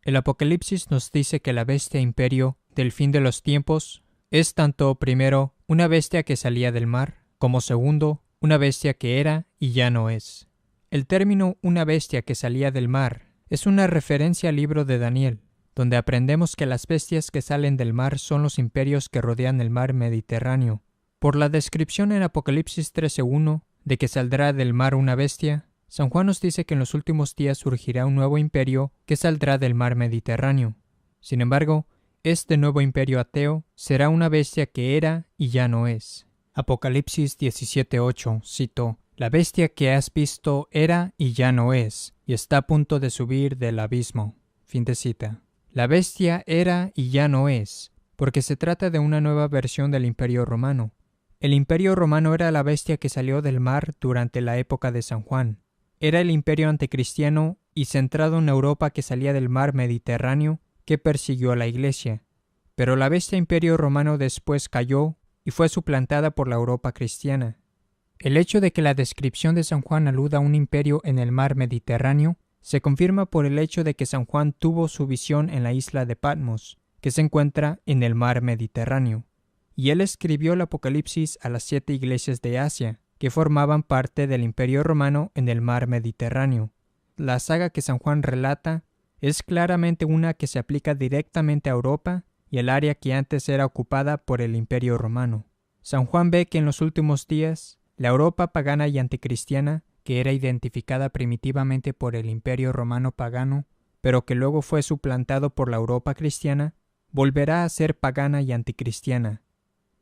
El Apocalipsis nos dice que la bestia imperio del fin de los tiempos es tanto, primero, una bestia que salía del mar, como segundo, una bestia que era y ya no es. El término una bestia que salía del mar es una referencia al libro de Daniel, donde aprendemos que las bestias que salen del mar son los imperios que rodean el mar Mediterráneo. Por la descripción en Apocalipsis 13:1 de que saldrá del mar una bestia, San Juan nos dice que en los últimos días surgirá un nuevo imperio que saldrá del mar Mediterráneo. Sin embargo, este nuevo imperio ateo será una bestia que era y ya no es. Apocalipsis 17:8, cito: «La bestia que has visto era y ya no es, y está a punto de subir del abismo». Fin de cita. La bestia era y ya no es, porque se trata de una nueva versión del Imperio Romano. El Imperio Romano era la bestia que salió del mar durante la época de San Juan. Era el imperio anticristiano y centrado en Europa que salía del mar Mediterráneo que persiguió a la Iglesia. Pero la bestia Imperio Romano después cayó y fue suplantada por la Europa cristiana. El hecho de que la descripción de San Juan aluda a un imperio en el mar Mediterráneo se confirma por el hecho de que San Juan tuvo su visión en la isla de Patmos, que se encuentra en el mar Mediterráneo, y él escribió el Apocalipsis a las 7 iglesias de Asia, que formaban parte del Imperio Romano en el mar Mediterráneo. La saga que San Juan relata es claramente una que se aplica directamente a Europa y el área que antes era ocupada por el Imperio Romano. San Juan ve que en los últimos días, la Europa pagana y anticristiana, que era identificada primitivamente por el Imperio Romano pagano, pero que luego fue suplantado por la Europa cristiana, volverá a ser pagana y anticristiana.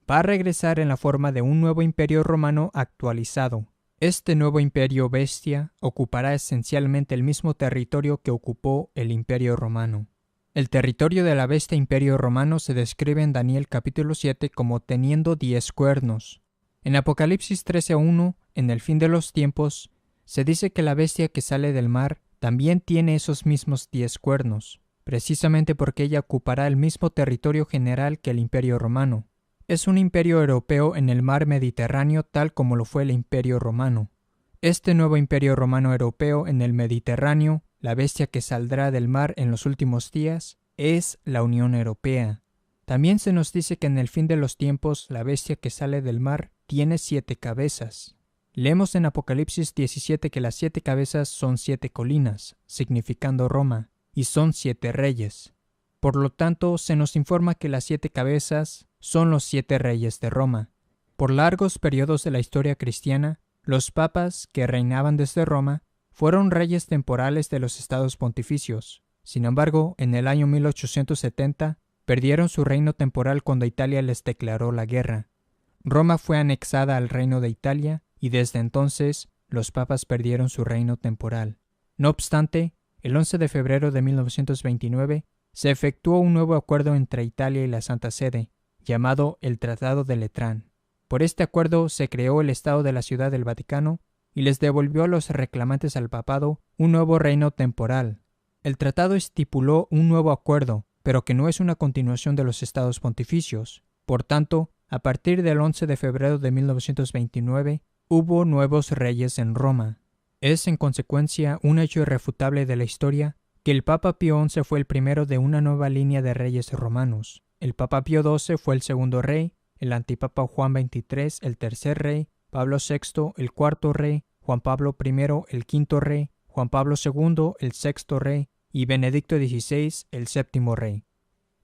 Va a regresar en la forma de un nuevo imperio romano actualizado. Este nuevo imperio bestia ocupará esencialmente el mismo territorio que ocupó el Imperio Romano. El territorio de la bestia Imperio Romano se describe en Daniel capítulo 7 como teniendo 10 cuernos. En Apocalipsis 13:1, en el fin de los tiempos, se dice que la bestia que sale del mar también tiene esos mismos 10 cuernos, precisamente porque ella ocupará el mismo territorio general que el Imperio Romano. Es un imperio europeo en el mar Mediterráneo tal como lo fue el Imperio Romano. Este nuevo imperio romano europeo en el Mediterráneo, la bestia que saldrá del mar en los últimos días, es la Unión Europea. También se nos dice que en el fin de los tiempos la bestia que sale del mar tiene 7 cabezas. Leemos en Apocalipsis 17 que las 7 cabezas son 7 colinas, significando Roma, y son 7 reyes. Por lo tanto, se nos informa que las 7 cabezas son los 7 reyes de Roma. Por largos periodos de la historia cristiana, los papas que reinaban desde Roma fueron reyes temporales de los estados pontificios. Sin embargo, en el año 1870, perdieron su reino temporal cuando Italia les declaró la guerra. Roma fue anexada al reino de Italia y desde entonces los papas perdieron su reino temporal. No obstante, el 11 de febrero de 1929 se efectuó un nuevo acuerdo entre Italia y la Santa Sede, llamado el Tratado de Letrán. Por este acuerdo se creó el Estado de la Ciudad del Vaticano y les devolvió a los reclamantes al papado un nuevo reino temporal. El tratado estipuló un nuevo acuerdo, pero que no es una continuación de los estados pontificios. Por tanto, a partir del 11 de febrero de 1929, hubo nuevos reyes en Roma. Es, en consecuencia, un hecho irrefutable de la historia que el Papa Pío XI fue el primero de una nueva línea de reyes romanos. El Papa Pío XII fue el segundo rey, el antipapa Juan XXIII el tercer rey, Pablo VI el cuarto rey, Juan Pablo I el quinto rey, Juan Pablo II el sexto rey y Benedicto XVI el séptimo rey.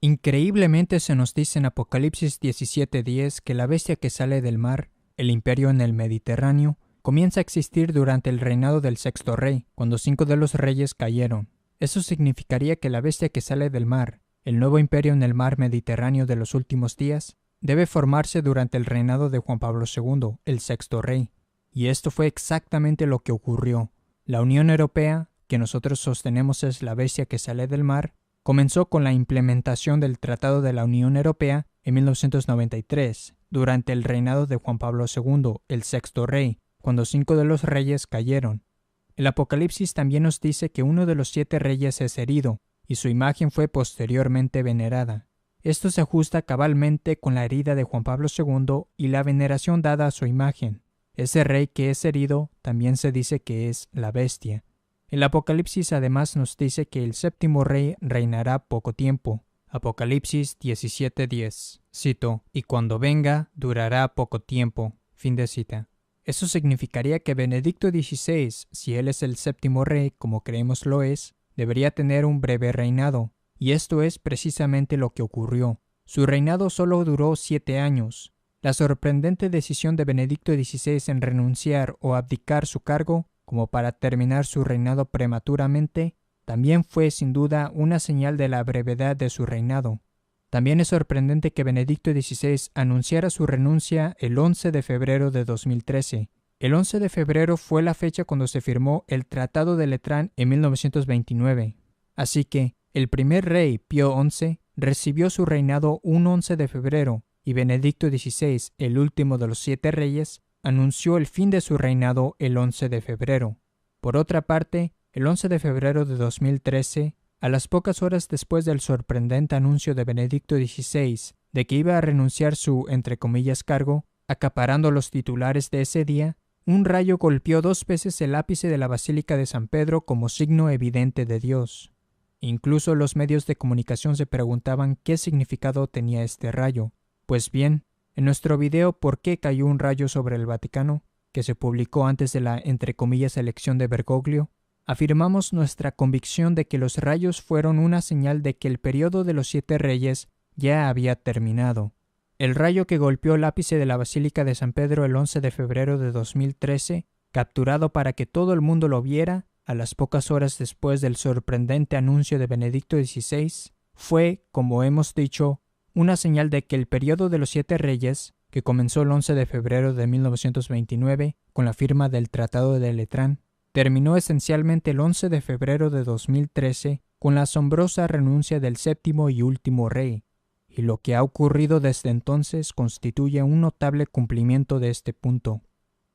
Increíblemente se nos dice en Apocalipsis 17:10 que la bestia que sale del mar, el imperio en el Mediterráneo, comienza a existir durante el reinado del sexto rey, cuando 5 de los reyes cayeron. Eso significaría que la bestia que sale del mar, el nuevo imperio en el mar Mediterráneo de los últimos días, debe formarse durante el reinado de Juan Pablo II, el sexto rey. Y esto fue exactamente lo que ocurrió. La Unión Europea, que nosotros sostenemos es la bestia que sale del mar, comenzó con la implementación del Tratado de la Unión Europea en 1993, durante el reinado de Juan Pablo II, el sexto rey, cuando 5 de los reyes cayeron. El Apocalipsis también nos dice que uno de los 7 reyes es herido, y su imagen fue posteriormente venerada. Esto se ajusta cabalmente con la herida de Juan Pablo II y la veneración dada a su imagen. Ese rey que es herido también se dice que es la bestia. El Apocalipsis además nos dice que el séptimo rey reinará poco tiempo. Apocalipsis 17:10. Cito, y cuando venga, durará poco tiempo. Fin de cita. Eso significaría que Benedicto XVI, si él es el séptimo rey, como creemos lo es, debería tener un breve reinado. Y esto es precisamente lo que ocurrió. Su reinado solo duró 7 años. La sorprendente decisión de Benedicto XVI en renunciar o abdicar su cargo, como para terminar su reinado prematuramente, también fue sin duda una señal de la brevedad de su reinado. También es sorprendente que Benedicto XVI anunciara su renuncia el 11 de febrero de 2013. El 11 de febrero fue la fecha cuando se firmó el Tratado de Letrán en 1929. Así que el primer rey, Pío XI, recibió su reinado un 11 de febrero y Benedicto XVI, el último de los 7 reyes, anunció el fin de su reinado el 11 de febrero. Por otra parte, el 11 de febrero de 2013, a las pocas horas después del sorprendente anuncio de Benedicto XVI de que iba a renunciar su, entre comillas, cargo, acaparando los titulares de ese día, un rayo golpeó 2 veces el ápice de la Basílica de San Pedro como signo evidente de Dios. Incluso los medios de comunicación se preguntaban qué significado tenía este rayo. Pues bien, en nuestro video ¿Por qué cayó un rayo sobre el Vaticano?, que se publicó antes de la, entre comillas, elección de Bergoglio, afirmamos nuestra convicción de que los rayos fueron una señal de que el periodo de los 7 reyes ya había terminado. El rayo que golpeó el ápice de la Basílica de San Pedro el 11 de febrero de 2013, capturado para que todo el mundo lo viera, a las pocas horas después del sorprendente anuncio de Benedicto XVI, fue, como hemos dicho, una señal de que el periodo de los 7 reyes, que comenzó el 11 de febrero de 1929 con la firma del Tratado de Letrán, terminó esencialmente el 11 de febrero de 2013 con la asombrosa renuncia del séptimo y último rey, y lo que ha ocurrido desde entonces constituye un notable cumplimiento de este punto.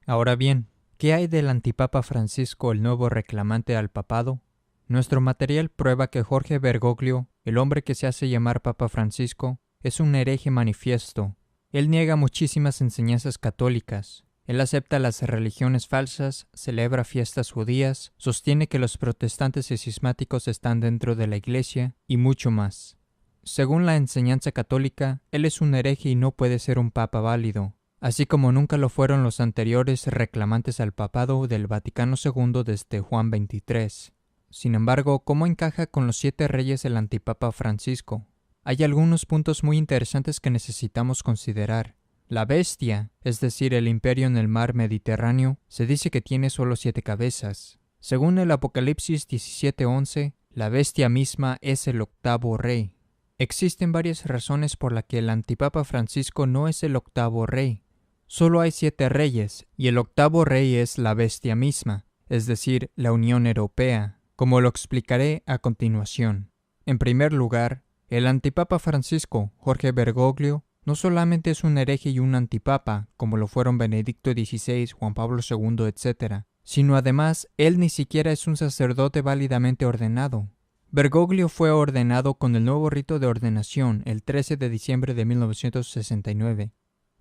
Ahora bien, ¿qué hay del antipapa Francisco, el nuevo reclamante al papado? Nuestro material prueba que Jorge Bergoglio, el hombre que se hace llamar Papa Francisco, es un hereje manifiesto. Él niega muchísimas enseñanzas católicas. Él acepta las religiones falsas, celebra fiestas judías, sostiene que los protestantes y cismáticos están dentro de la Iglesia y mucho más. Según la enseñanza católica, él es un hereje y no puede ser un papa válido, así como nunca lo fueron los anteriores reclamantes al papado del Vaticano II desde Juan XXIII. Sin embargo, ¿cómo encaja con los 7 reyes el antipapa Francisco? Hay algunos puntos muy interesantes que necesitamos considerar. La bestia, es decir, el imperio en el mar Mediterráneo, se dice que tiene solo 7 cabezas. Según el Apocalipsis 17:11, la bestia misma es el 8º rey. Existen varias razones por las que el antipapa Francisco no es el 8º rey. Solo hay 7 reyes, y el 8º rey es la bestia misma, es decir, la Unión Europea, como lo explicaré a continuación. En primer lugar, el antipapa Francisco, Jorge Bergoglio, no solamente es un hereje y un antipapa, como lo fueron Benedicto XVI, Juan Pablo II, etc., sino además, él ni siquiera es un sacerdote válidamente ordenado. Bergoglio fue ordenado con el nuevo rito de ordenación el 13 de diciembre de 1969.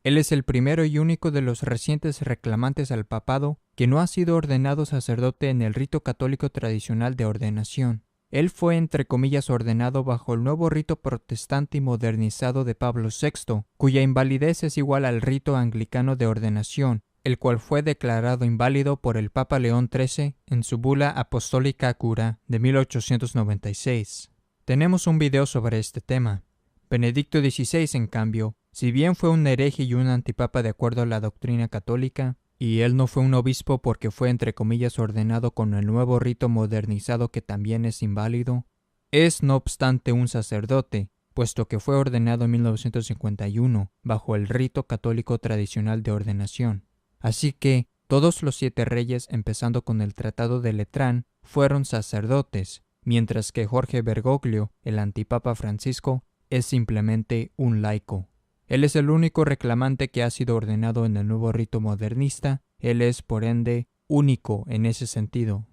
Él es el primero y único de los recientes reclamantes al papado que no ha sido ordenado sacerdote en el rito católico tradicional de ordenación. Él fue, entre comillas, ordenado bajo el nuevo rito protestante y modernizado de Pablo VI, cuya invalidez es igual al rito anglicano de ordenación, el cual fue declarado inválido por el Papa León XIII en su bula apostólica Cura de 1896. Tenemos un video sobre este tema. Benedicto XVI, en cambio, si bien fue un hereje y un antipapa de acuerdo a la doctrina católica, y él no fue un obispo porque fue entre comillas ordenado con el nuevo rito modernizado que también es inválido, es no obstante un sacerdote, puesto que fue ordenado en 1951 bajo el rito católico tradicional de ordenación. Así que todos los 7 reyes, empezando con el Tratado de Letrán, fueron sacerdotes, mientras que Jorge Bergoglio, el antipapa Francisco, es simplemente un laico. Él es el único reclamante que ha sido ordenado en el nuevo rito modernista. Él es, por ende, único en ese sentido.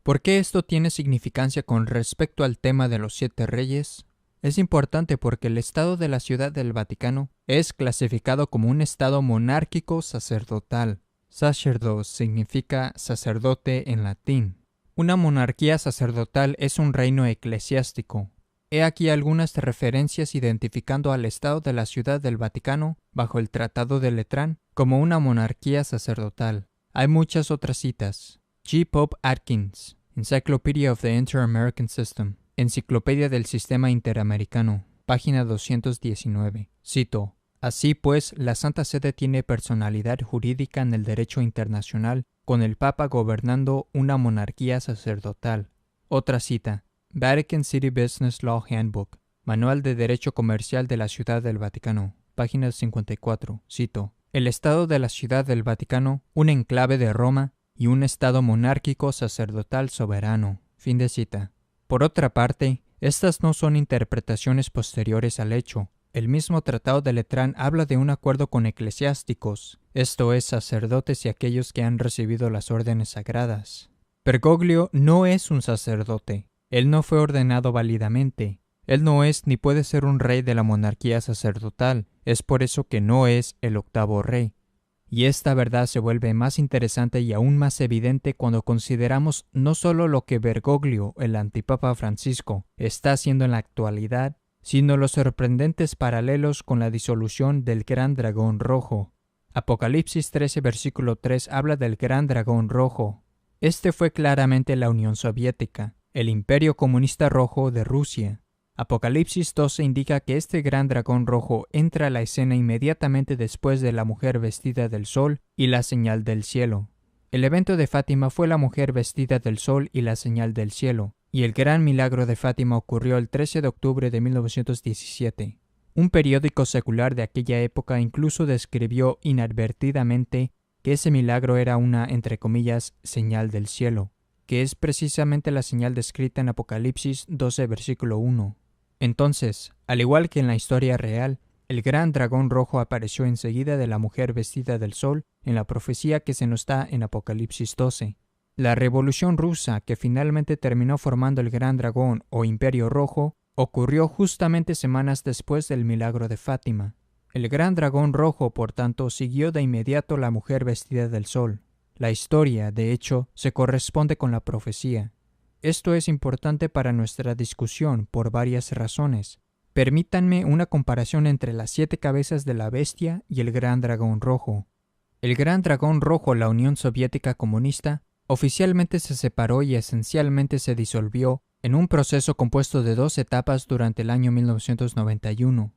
¿Por qué esto tiene significancia con respecto al tema de los 7 reyes? Es importante porque el Estado de la Ciudad del Vaticano es clasificado como un Estado monárquico sacerdotal. Sacerdos significa sacerdote en latín. Una monarquía sacerdotal es un reino eclesiástico. He aquí algunas referencias identificando al Estado de la Ciudad del Vaticano, bajo el Tratado de Letrán, como una monarquía sacerdotal. Hay muchas otras citas. G. Pope Atkins, Encyclopedia of the Inter-American System, Enciclopedia del Sistema Interamericano, página 219. Cito: Así pues, la Santa Sede tiene personalidad jurídica en el derecho internacional, con el Papa gobernando una monarquía sacerdotal. Otra cita: Vatican City Business Law Handbook, Manual de Derecho Comercial de la Ciudad del Vaticano, página 54. Cito: El Estado de la Ciudad del Vaticano, un enclave de Roma y un Estado monárquico sacerdotal soberano. Fin de cita. Por otra parte, estas no son interpretaciones posteriores al hecho. El mismo Tratado de Letrán habla de un acuerdo con eclesiásticos, esto es, sacerdotes y aquellos que han recibido las órdenes sagradas. Bergoglio no es un sacerdote. Él no fue ordenado válidamente. Él no es ni puede ser un rey de la monarquía sacerdotal. Es por eso que no es el octavo rey. Y esta verdad se vuelve más interesante y aún más evidente cuando consideramos no solo lo que Bergoglio, el antipapa Francisco, está haciendo en la actualidad, sino los sorprendentes paralelos con la disolución del Gran Dragón Rojo. Apocalipsis 13, versículo 3 habla del Gran Dragón Rojo. Este fue claramente la Unión Soviética, el Imperio Comunista Rojo de Rusia. Apocalipsis 12 indica que este gran dragón rojo entra a la escena inmediatamente después de la mujer vestida del sol y la señal del cielo. El evento de Fátima fue la mujer vestida del sol y la señal del cielo, y el gran milagro de Fátima ocurrió el 13 de octubre de 1917. Un periódico secular de aquella época incluso describió inadvertidamente que ese milagro era una, entre comillas, señal del cielo, que es precisamente la señal descrita en Apocalipsis 12, versículo 1. Entonces, al igual que en la historia real, el gran dragón rojo apareció enseguida de la mujer vestida del sol en la profecía que se nos da en Apocalipsis 12. La revolución rusa, que finalmente terminó formando el gran dragón o imperio rojo, ocurrió justamente semanas después del milagro de Fátima. El gran dragón rojo, por tanto, siguió de inmediato la mujer vestida del sol. La historia, de hecho, se corresponde con la profecía. Esto es importante para nuestra discusión por varias razones. Permítanme una comparación entre las 7 cabezas de la bestia y el gran dragón rojo. El gran dragón rojo, la Unión Soviética Comunista, oficialmente se separó y esencialmente se disolvió en un proceso compuesto de 2 etapas durante el año 1991.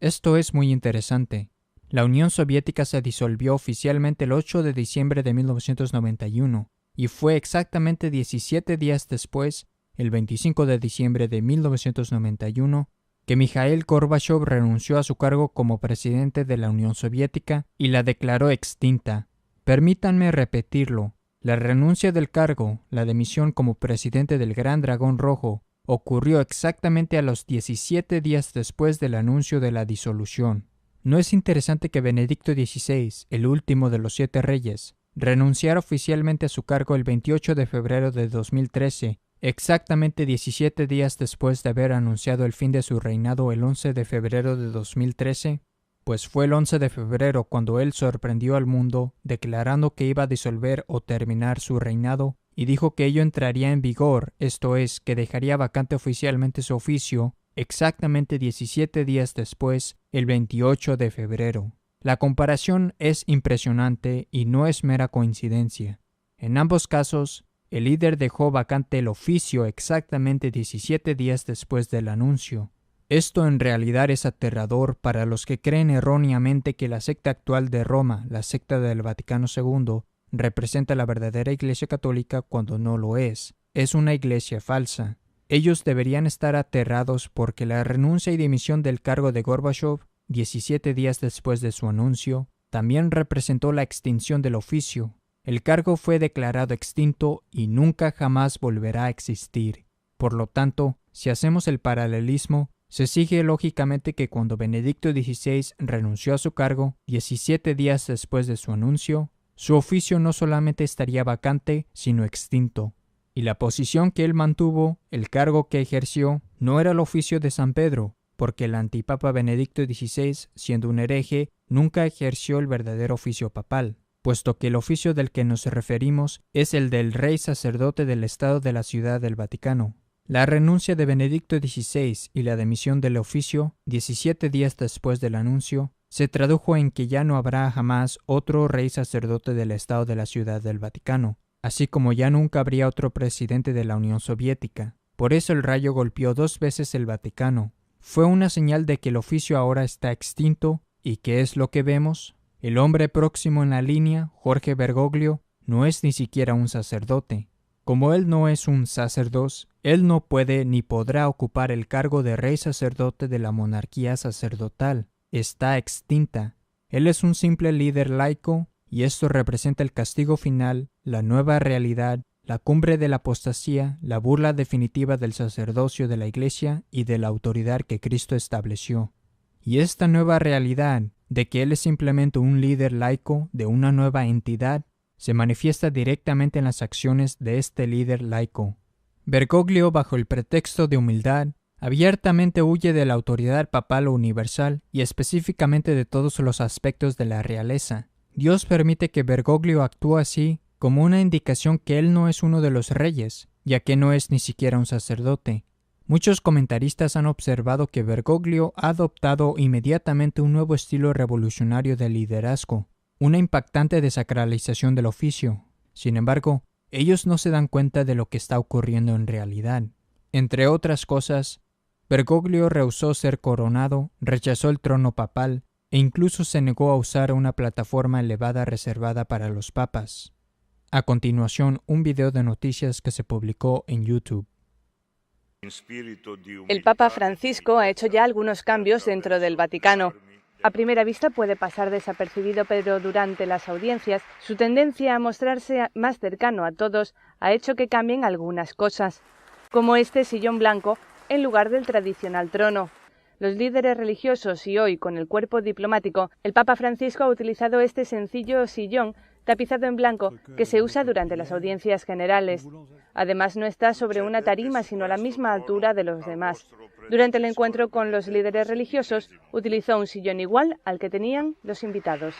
Esto es muy interesante. La Unión Soviética se disolvió oficialmente el 8 de diciembre de 1991 y fue exactamente 17 días después, el 25 de diciembre de 1991, que Mikhail Gorbachev renunció a su cargo como presidente de la Unión Soviética y la declaró extinta. Permítanme repetirlo. La renuncia del cargo, la dimisión como presidente del Gran Dragón Rojo, ocurrió exactamente a los 17 días después del anuncio de la disolución. ¿No es interesante que Benedicto XVI, el último de los 7 reyes, renunciara oficialmente a su cargo el 28 de febrero de 2013, exactamente 17 días después de haber anunciado el fin de su reinado el 11 de febrero de 2013? Pues fue el 11 de febrero cuando él sorprendió al mundo declarando que iba a disolver o terminar su reinado y dijo que ello entraría en vigor, esto es, que dejaría vacante oficialmente su oficio exactamente 17 días después, el 28 de febrero. La comparación es impresionante y no es mera coincidencia. En ambos casos, el líder dejó vacante el oficio exactamente 17 días después del anuncio. Esto en realidad es aterrador para los que creen erróneamente que la secta actual de Roma, la secta del Vaticano II, representa la verdadera Iglesia Católica cuando no lo es. Es una iglesia falsa. Ellos deberían estar aterrados porque la renuncia y dimisión del cargo de Gorbachev, 17 días después de su anuncio, también representó la extinción del oficio. El cargo fue declarado extinto y nunca jamás volverá a existir. Por lo tanto, si hacemos el paralelismo, se sigue lógicamente que cuando Benedicto XVI renunció a su cargo, 17 días después de su anuncio, su oficio no solamente estaría vacante, sino extinto. Y la posición que él mantuvo, el cargo que ejerció, no era el oficio de San Pedro, porque el antipapa Benedicto XVI, siendo un hereje, nunca ejerció el verdadero oficio papal. puesto que el oficio del que nos referimos es el del rey sacerdote del Estado de la Ciudad del Vaticano. La renuncia de Benedicto XVI y la dimisión del oficio, 17 días después del anuncio, se tradujo en que ya no habrá jamás otro rey sacerdote del Estado de la Ciudad del Vaticano, así como ya nunca habría otro presidente de la Unión Soviética. Por eso el rayo golpeó 2 veces el Vaticano. Fue una señal de que el oficio ahora está extinto. ¿Y qué es lo que vemos? El hombre próximo en la línea, Jorge Bergoglio, no es ni siquiera un sacerdote. Como él no es un sacerdote, él no puede ni podrá ocupar el cargo de rey sacerdote de la monarquía sacerdotal. Está extinta. Él es un simple líder laico, y esto representa el castigo final, la nueva realidad, la cumbre de la apostasía, la burla definitiva del sacerdocio de la Iglesia y de la autoridad que Cristo estableció. Y esta nueva realidad, de que él es simplemente un líder laico de una nueva entidad, se manifiesta directamente en las acciones de este líder laico. Bergoglio, bajo el pretexto de humildad, abiertamente huye de la autoridad papal o universal y específicamente de todos los aspectos de la realeza. Dios permite que Bergoglio actúe así como una indicación que él no es uno de los reyes, ya que no es ni siquiera un sacerdote. Muchos comentaristas han observado que Bergoglio ha adoptado inmediatamente un nuevo estilo revolucionario de liderazgo, una impactante desacralización del oficio. Sin embargo, ellos no se dan cuenta de lo que está ocurriendo en realidad. Entre otras cosas, Bergoglio rehusó ser coronado, rechazó el trono papal e incluso se negó a usar una plataforma elevada reservada para los papas. A continuación, un video de noticias que se publicó en YouTube. El Papa Francisco ha hecho ya algunos cambios dentro del Vaticano. A primera vista puede pasar desapercibido, pero durante las audiencias, su tendencia a mostrarse más cercano a todos ha hecho que cambien algunas cosas, como este sillón blanco en lugar del tradicional trono. Los líderes religiosos y hoy con el cuerpo diplomático, el Papa Francisco ha utilizado este sencillo sillón tapizado en blanco que se usa durante las audiencias generales. Además, no está sobre una tarima, sino a la misma altura de los demás. Durante el encuentro con los líderes religiosos, utilizó un sillón igual al que tenían los invitados.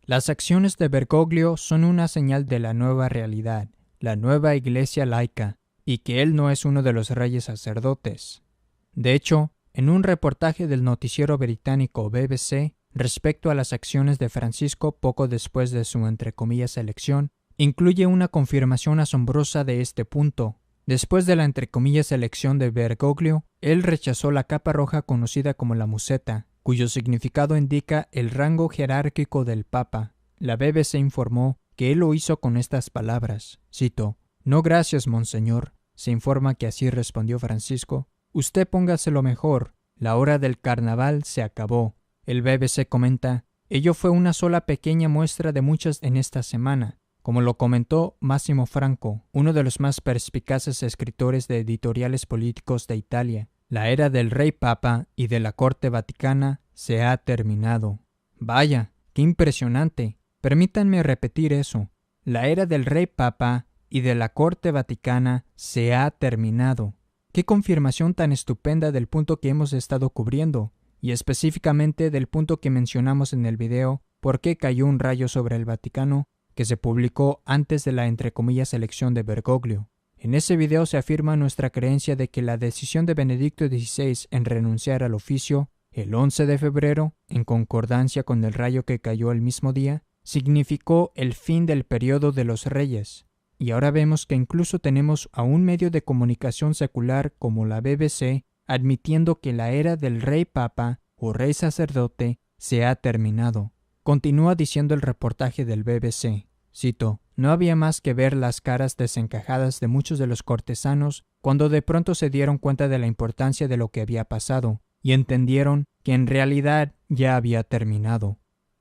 Las acciones de Bergoglio son una señal de la nueva realidad, la nueva iglesia laica, y que él no es uno de los reyes sacerdotes. De hecho, en un reportaje del noticiero británico BBC respecto a las acciones de Francisco poco después de su entre comillas elección, incluye una confirmación asombrosa de este punto. Después de la entre comillas elección de Bergoglio, él rechazó la capa roja conocida como la museta, cuyo significado indica el rango jerárquico del Papa. La BBC informó que él lo hizo con estas palabras, cito, «No gracias, monseñor». Se informa que así respondió Francisco, «Usted póngaselo mejor, la hora del carnaval se acabó». El BBC comenta, «Ello fue una sola pequeña muestra de muchas en esta semana». Como lo comentó Massimo Franco, uno de los más perspicaces escritores de editoriales políticos de Italia, la era del rey papa y de la corte vaticana se ha terminado. Vaya, qué impresionante. Permítanme repetir eso. La era del rey papa y de la corte vaticana se ha terminado. Qué confirmación tan estupenda del punto que hemos estado cubriendo, y específicamente del punto que mencionamos en el video ¿Por qué cayó un rayo sobre el Vaticano?, que se publicó antes de la entre comillas elección de Bergoglio. En ese video se afirma nuestra creencia de que la decisión de Benedicto XVI en renunciar al oficio el 11 de febrero, en concordancia con el rayo que cayó el mismo día, significó el fin del periodo de los reyes. Y ahora vemos que incluso tenemos a un medio de comunicación secular como la BBC admitiendo que la era del rey papa o rey sacerdote se ha terminado. Continúa diciendo el reportaje del BBC, cito, «No había más que ver las caras desencajadas de muchos de los cortesanos cuando de pronto se dieron cuenta de la importancia de lo que había pasado y entendieron que en realidad ya había terminado».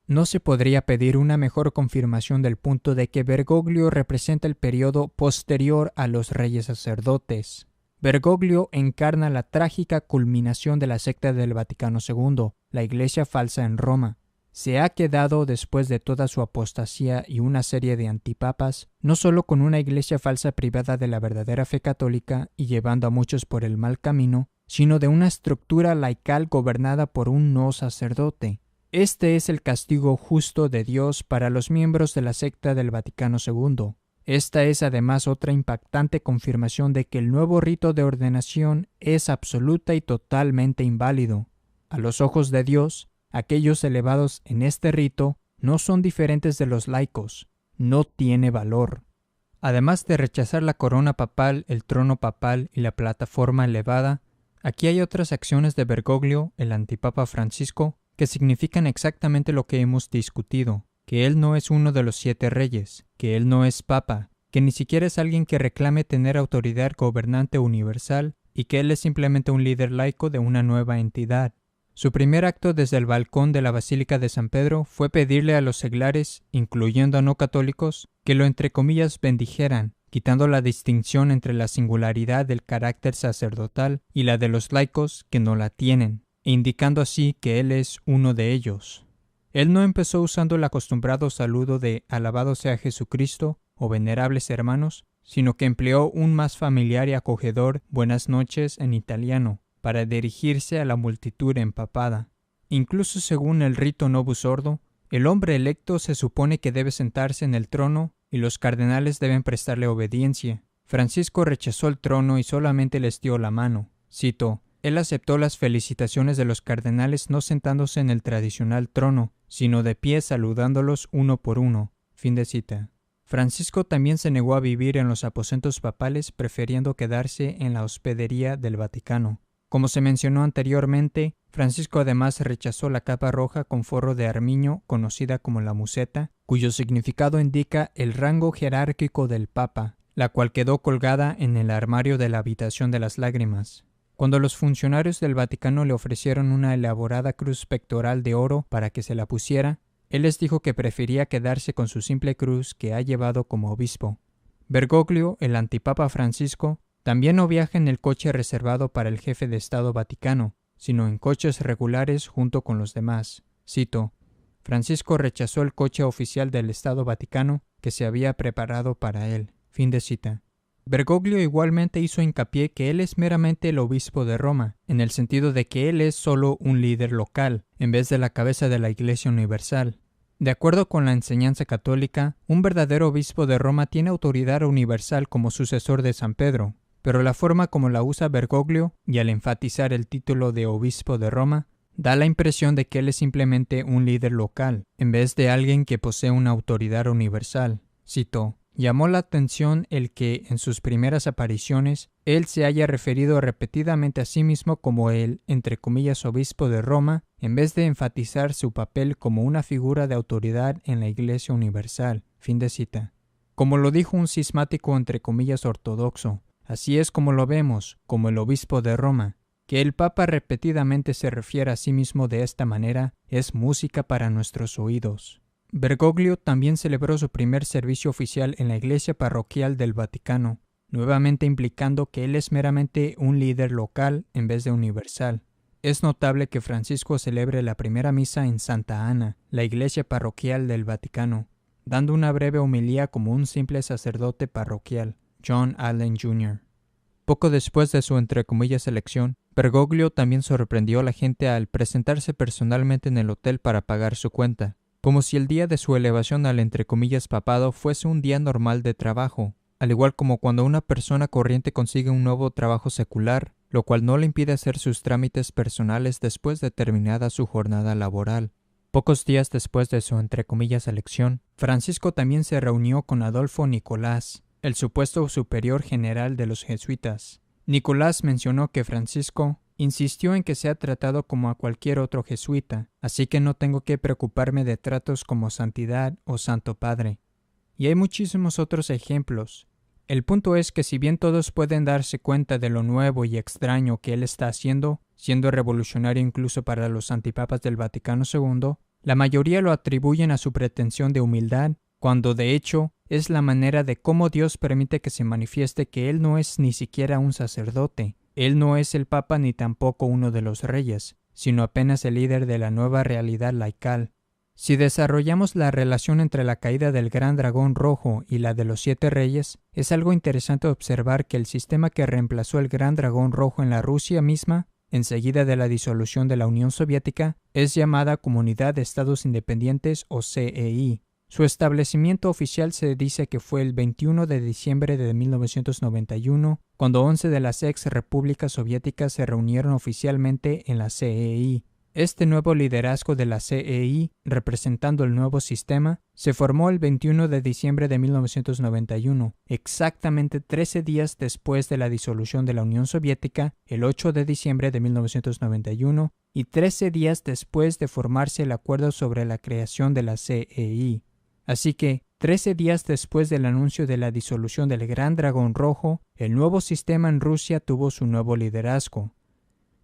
No se podría pedir una mejor confirmación del punto de que Bergoglio representa el periodo posterior a los reyes sacerdotes. Bergoglio encarna la trágica culminación de la secta del Vaticano II, la Iglesia falsa en Roma. Se ha quedado, después de toda su apostasía y una serie de antipapas, no solo con una iglesia falsa privada de la verdadera fe católica y llevando a muchos por el mal camino, sino de una estructura laical gobernada por un no sacerdote. Este es el castigo justo de Dios para los miembros de la secta del Vaticano II. Esta es además otra impactante confirmación de que el nuevo rito de ordenación es absoluta y totalmente inválido. A los ojos de Dios, aquellos elevados en este rito no son diferentes de los laicos. No tiene valor. Además de rechazar la corona papal, el trono papal y la plataforma elevada, aquí hay otras acciones de Bergoglio, el antipapa Francisco, que significan exactamente lo que hemos discutido, que él no es uno de los 7 reyes, que él no es papa, que ni siquiera es alguien que reclame tener autoridad gobernante universal y que él es simplemente un líder laico de una nueva entidad. Su primer acto desde el balcón de la Basílica de San Pedro fue pedirle a los seglares, incluyendo a no católicos, que lo entre comillas bendijeran, quitando la distinción entre la singularidad del carácter sacerdotal y la de los laicos que no la tienen, e indicando así que él es uno de ellos. Él no empezó usando el acostumbrado saludo de «Alabado sea Jesucristo» o «Venerables hermanos», sino que empleó un más familiar y acogedor «Buenas noches» en italiano, para dirigirse a la multitud empapada. Incluso según el rito Novus Ordo, el hombre electo se supone que debe sentarse en el trono y los cardenales deben prestarle obediencia. Francisco rechazó el trono y solamente les dio la mano. Cito: él aceptó las felicitaciones de los cardenales no sentándose en el tradicional trono, sino de pie saludándolos uno por uno. Fin de cita. Francisco también se negó a vivir en los aposentos papales, prefiriendo quedarse en la hospedería del Vaticano. Como se mencionó anteriormente, Francisco además rechazó la capa roja con forro de armiño, conocida como la museta, cuyo significado indica el rango jerárquico del Papa, la cual quedó colgada en el armario de la habitación de las lágrimas. Cuando los funcionarios del Vaticano le ofrecieron una elaborada cruz pectoral de oro para que se la pusiera, él les dijo que prefería quedarse con su simple cruz que ha llevado como obispo. Bergoglio, el antipapa Francisco, también no viaja en el coche reservado para el jefe de Estado Vaticano, sino en coches regulares junto con los demás. Cito: Francisco rechazó el coche oficial del Estado Vaticano que se había preparado para él. Fin de cita. Bergoglio igualmente hizo hincapié que él es meramente el obispo de Roma, en el sentido de que él es solo un líder local, en vez de la cabeza de la Iglesia Universal. De acuerdo con la enseñanza católica, un verdadero obispo de Roma tiene autoridad universal como sucesor de San Pedro, pero la forma como la usa Bergoglio, y al enfatizar el título de obispo de Roma, da la impresión de que él es simplemente un líder local, en vez de alguien que posee una autoridad universal. Cito: llamó la atención el que, en sus primeras apariciones, él se haya referido repetidamente a sí mismo como el, entre comillas, obispo de Roma, en vez de enfatizar su papel como una figura de autoridad en la Iglesia Universal. Fin de cita. Como lo dijo un cismático, entre comillas, ortodoxo, así es como lo vemos, como el obispo de Roma. Que el Papa repetidamente se refiera a sí mismo de esta manera es música para nuestros oídos. Bergoglio también celebró su primer servicio oficial en la iglesia parroquial del Vaticano, nuevamente implicando que él es meramente un líder local en vez de universal. Es notable que Francisco celebre la primera misa en Santa Ana, la iglesia parroquial del Vaticano, dando una breve homilía como un simple sacerdote parroquial, John Allen Jr. Poco después de su entre comillas elección, Bergoglio también sorprendió a la gente al presentarse personalmente en el hotel para pagar su cuenta, como si el día de su elevación al entre comillas papado fuese un día normal de trabajo, al igual como cuando una persona corriente consigue un nuevo trabajo secular, lo cual no le impide hacer sus trámites personales después de terminada su jornada laboral. Pocos días después de su entre comillas elección, Francisco también se reunió con Adolfo Nicolás, el supuesto superior general de los jesuitas. Nicolás mencionó que Francisco insistió en que sea tratado como a cualquier otro jesuita, así que no tengo que preocuparme de tratos como santidad o santo padre. Y hay muchísimos otros ejemplos. El punto es que si bien todos pueden darse cuenta de lo nuevo y extraño que él está haciendo, siendo revolucionario incluso para los antipapas del Vaticano II, la mayoría lo atribuyen a su pretensión de humildad, cuando de hecho es la manera de cómo Dios permite que se manifieste que él no es ni siquiera un sacerdote, él no es el Papa ni tampoco uno de los reyes, sino apenas el líder de la nueva realidad laical. Si desarrollamos la relación entre la caída del gran dragón rojo y la de los 7 reyes, es algo interesante observar que el sistema que reemplazó el gran dragón rojo en la Rusia misma, enseguida de la disolución de la Unión Soviética, es llamada Comunidad de Estados Independientes o CEI. Su establecimiento oficial se dice que fue el 21 de diciembre de 1991, cuando 11 de las ex repúblicas soviéticas se reunieron oficialmente en la CEI. Este nuevo liderazgo de la CEI, representando el nuevo sistema, se formó el 21 de diciembre de 1991, exactamente 13 días después de la disolución de la Unión Soviética, el 8 de diciembre de 1991, y 13 días después de formarse el acuerdo sobre la creación de la CEI. Así que, 13 días después del anuncio de la disolución del Gran Dragón Rojo, el nuevo sistema en Rusia tuvo su nuevo liderazgo.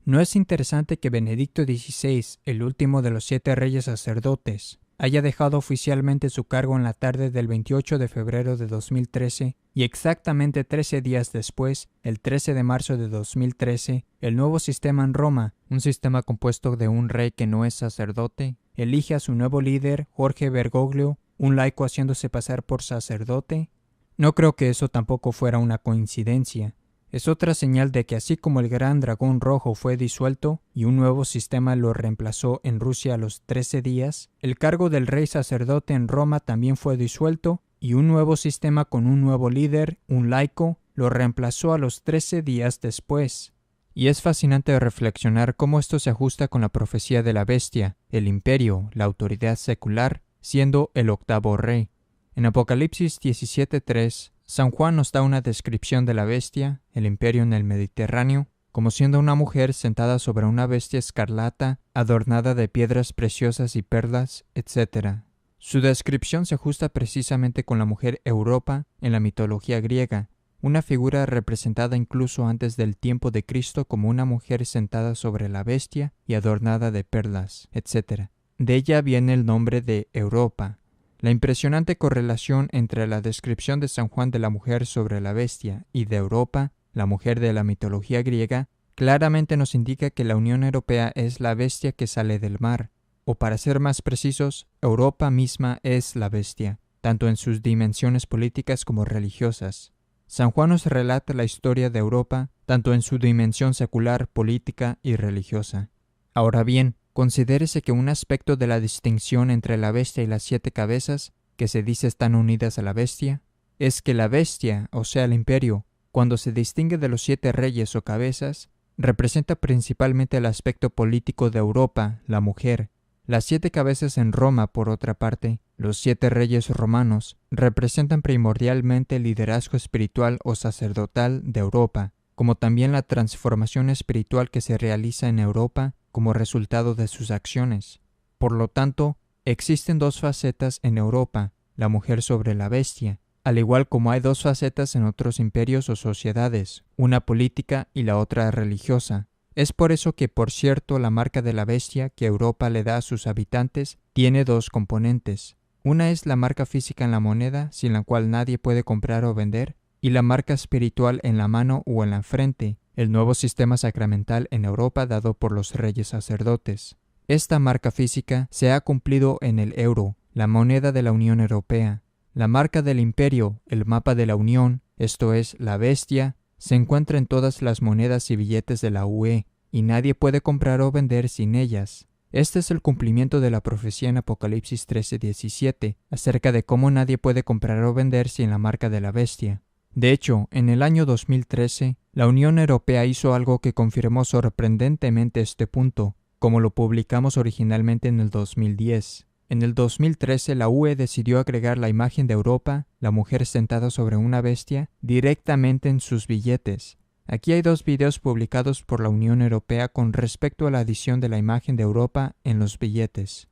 ¿No es interesante que Benedicto XVI, el último de los 7 reyes sacerdotes, haya dejado oficialmente su cargo en la tarde del 28 de febrero de 2013 y exactamente 13 días después, el 13 de marzo de 2013, el nuevo sistema en Roma, un sistema compuesto de un rey que no es sacerdote, elige a su nuevo líder, Jorge Bergoglio, un laico haciéndose pasar por sacerdote? No creo que eso tampoco fuera una coincidencia. Es otra señal de que así como el Gran Dragón Rojo fue disuelto y un nuevo sistema lo reemplazó en Rusia a los 13 días, el cargo del rey sacerdote en Roma también fue disuelto y un nuevo sistema con un nuevo líder, un laico, lo reemplazó a los 13 días después. Y es fascinante reflexionar cómo esto se ajusta con la profecía de la bestia, el imperio, la autoridad secular, siendo el octavo rey. En Apocalipsis 17:3, San Juan nos da una descripción de la bestia, el imperio en el Mediterráneo, como siendo una mujer sentada sobre una bestia escarlata, adornada de piedras preciosas y perlas, etc. Su descripción se ajusta precisamente con la mujer Europa en la mitología griega, una figura representada incluso antes del tiempo de Cristo como una mujer sentada sobre la bestia y adornada de perlas, etc. De ella viene el nombre de Europa. La impresionante correlación entre la descripción de San Juan de la mujer sobre la bestia y de Europa, la mujer de la mitología griega, claramente nos indica que la Unión Europea es la bestia que sale del mar, o para ser más precisos, Europa misma es la bestia, tanto en sus dimensiones políticas como religiosas. San Juan nos relata la historia de Europa, tanto en su dimensión secular, política y religiosa. Ahora bien, considérese que un aspecto de la distinción entre la bestia y las 7 cabezas, que se dice están unidas a la bestia, es que la bestia, o sea el imperio, cuando se distingue de los 7 reyes o cabezas, representa principalmente el aspecto político de Europa, la mujer. Las 7 cabezas en Roma, por otra parte, los 7 reyes romanos, representan primordialmente el liderazgo espiritual o sacerdotal de Europa, como también la transformación espiritual que se realiza en Europa como resultado de sus acciones. Por lo tanto, existen 2 facetas en Europa, la mujer sobre la bestia, al igual como hay 2 facetas en otros imperios o sociedades, una política y la otra religiosa. Es por eso que, por cierto, la marca de la bestia que Europa le da a sus habitantes tiene 2 componentes. Una es la marca física en la moneda, sin la cual nadie puede comprar o vender, y la marca espiritual en la mano o en la frente, el nuevo sistema sacramental en Europa dado por los reyes sacerdotes. Esta marca física se ha cumplido en el euro, la moneda de la Unión Europea. La marca del imperio, el mapa de la Unión, esto es, la bestia, se encuentra en todas las monedas y billetes de la UE, y nadie puede comprar o vender sin ellas. Este es el cumplimiento de la profecía en Apocalipsis 13:17, acerca de cómo nadie puede comprar o vender sin la marca de la bestia. De hecho, en el año 2013, la Unión Europea hizo algo que confirmó sorprendentemente este punto, como lo publicamos originalmente en el 2010. En el 2013, la UE decidió agregar la imagen de Europa, la mujer sentada sobre una bestia, directamente en sus billetes. Aquí hay 2 videos publicados por la Unión Europea con respecto a la adición de la imagen de Europa en los billetes.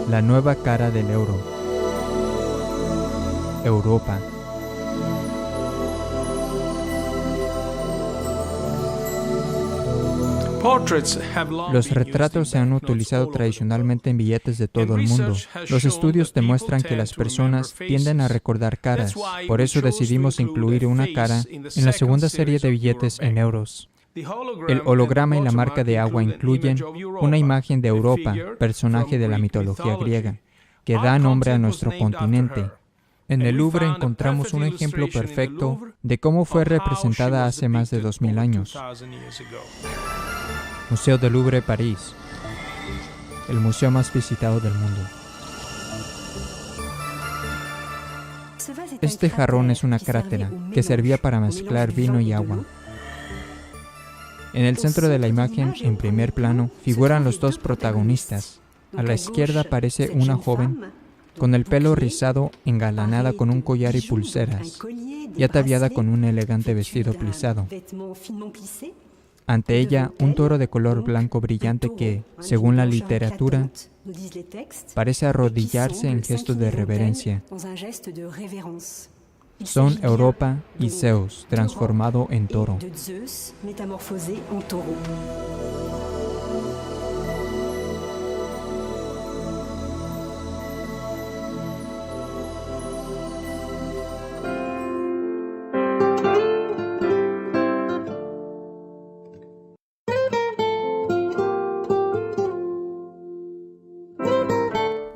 La nueva cara del euro. Europa. Los retratos se han utilizado tradicionalmente en billetes de todo el mundo. Los estudios demuestran que las personas tienden a recordar caras. Por eso decidimos incluir una cara en la segunda serie de billetes en euros. El holograma y la marca de agua incluyen una imagen de Europa, personaje de la mitología griega, que da nombre a nuestro continente. En el Louvre encontramos un ejemplo perfecto de cómo fue representada hace más de 2000 años. Museo del Louvre, París, el museo más visitado del mundo. Este jarrón es una crátera que servía para mezclar vino y agua. En el centro de la imagen, en primer plano, figuran los dos protagonistas. A la izquierda aparece una joven con el pelo rizado, engalanada con un collar y pulseras, y ataviada con un elegante vestido plisado. Ante ella, un toro de color blanco brillante que, según la literatura, parece arrodillarse en gesto de reverencia. Son Europa y Zeus, transformado en toro.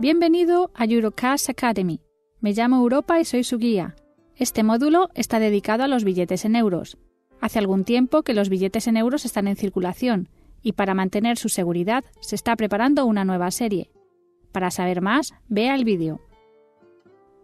Bienvenido a Eurocast Academy. Me llamo Europa y soy su guía. Este módulo está dedicado a los billetes en euros. Hace algún tiempo que los billetes en euros están en circulación y para mantener su seguridad se está preparando una nueva serie. Para saber más, vea el vídeo.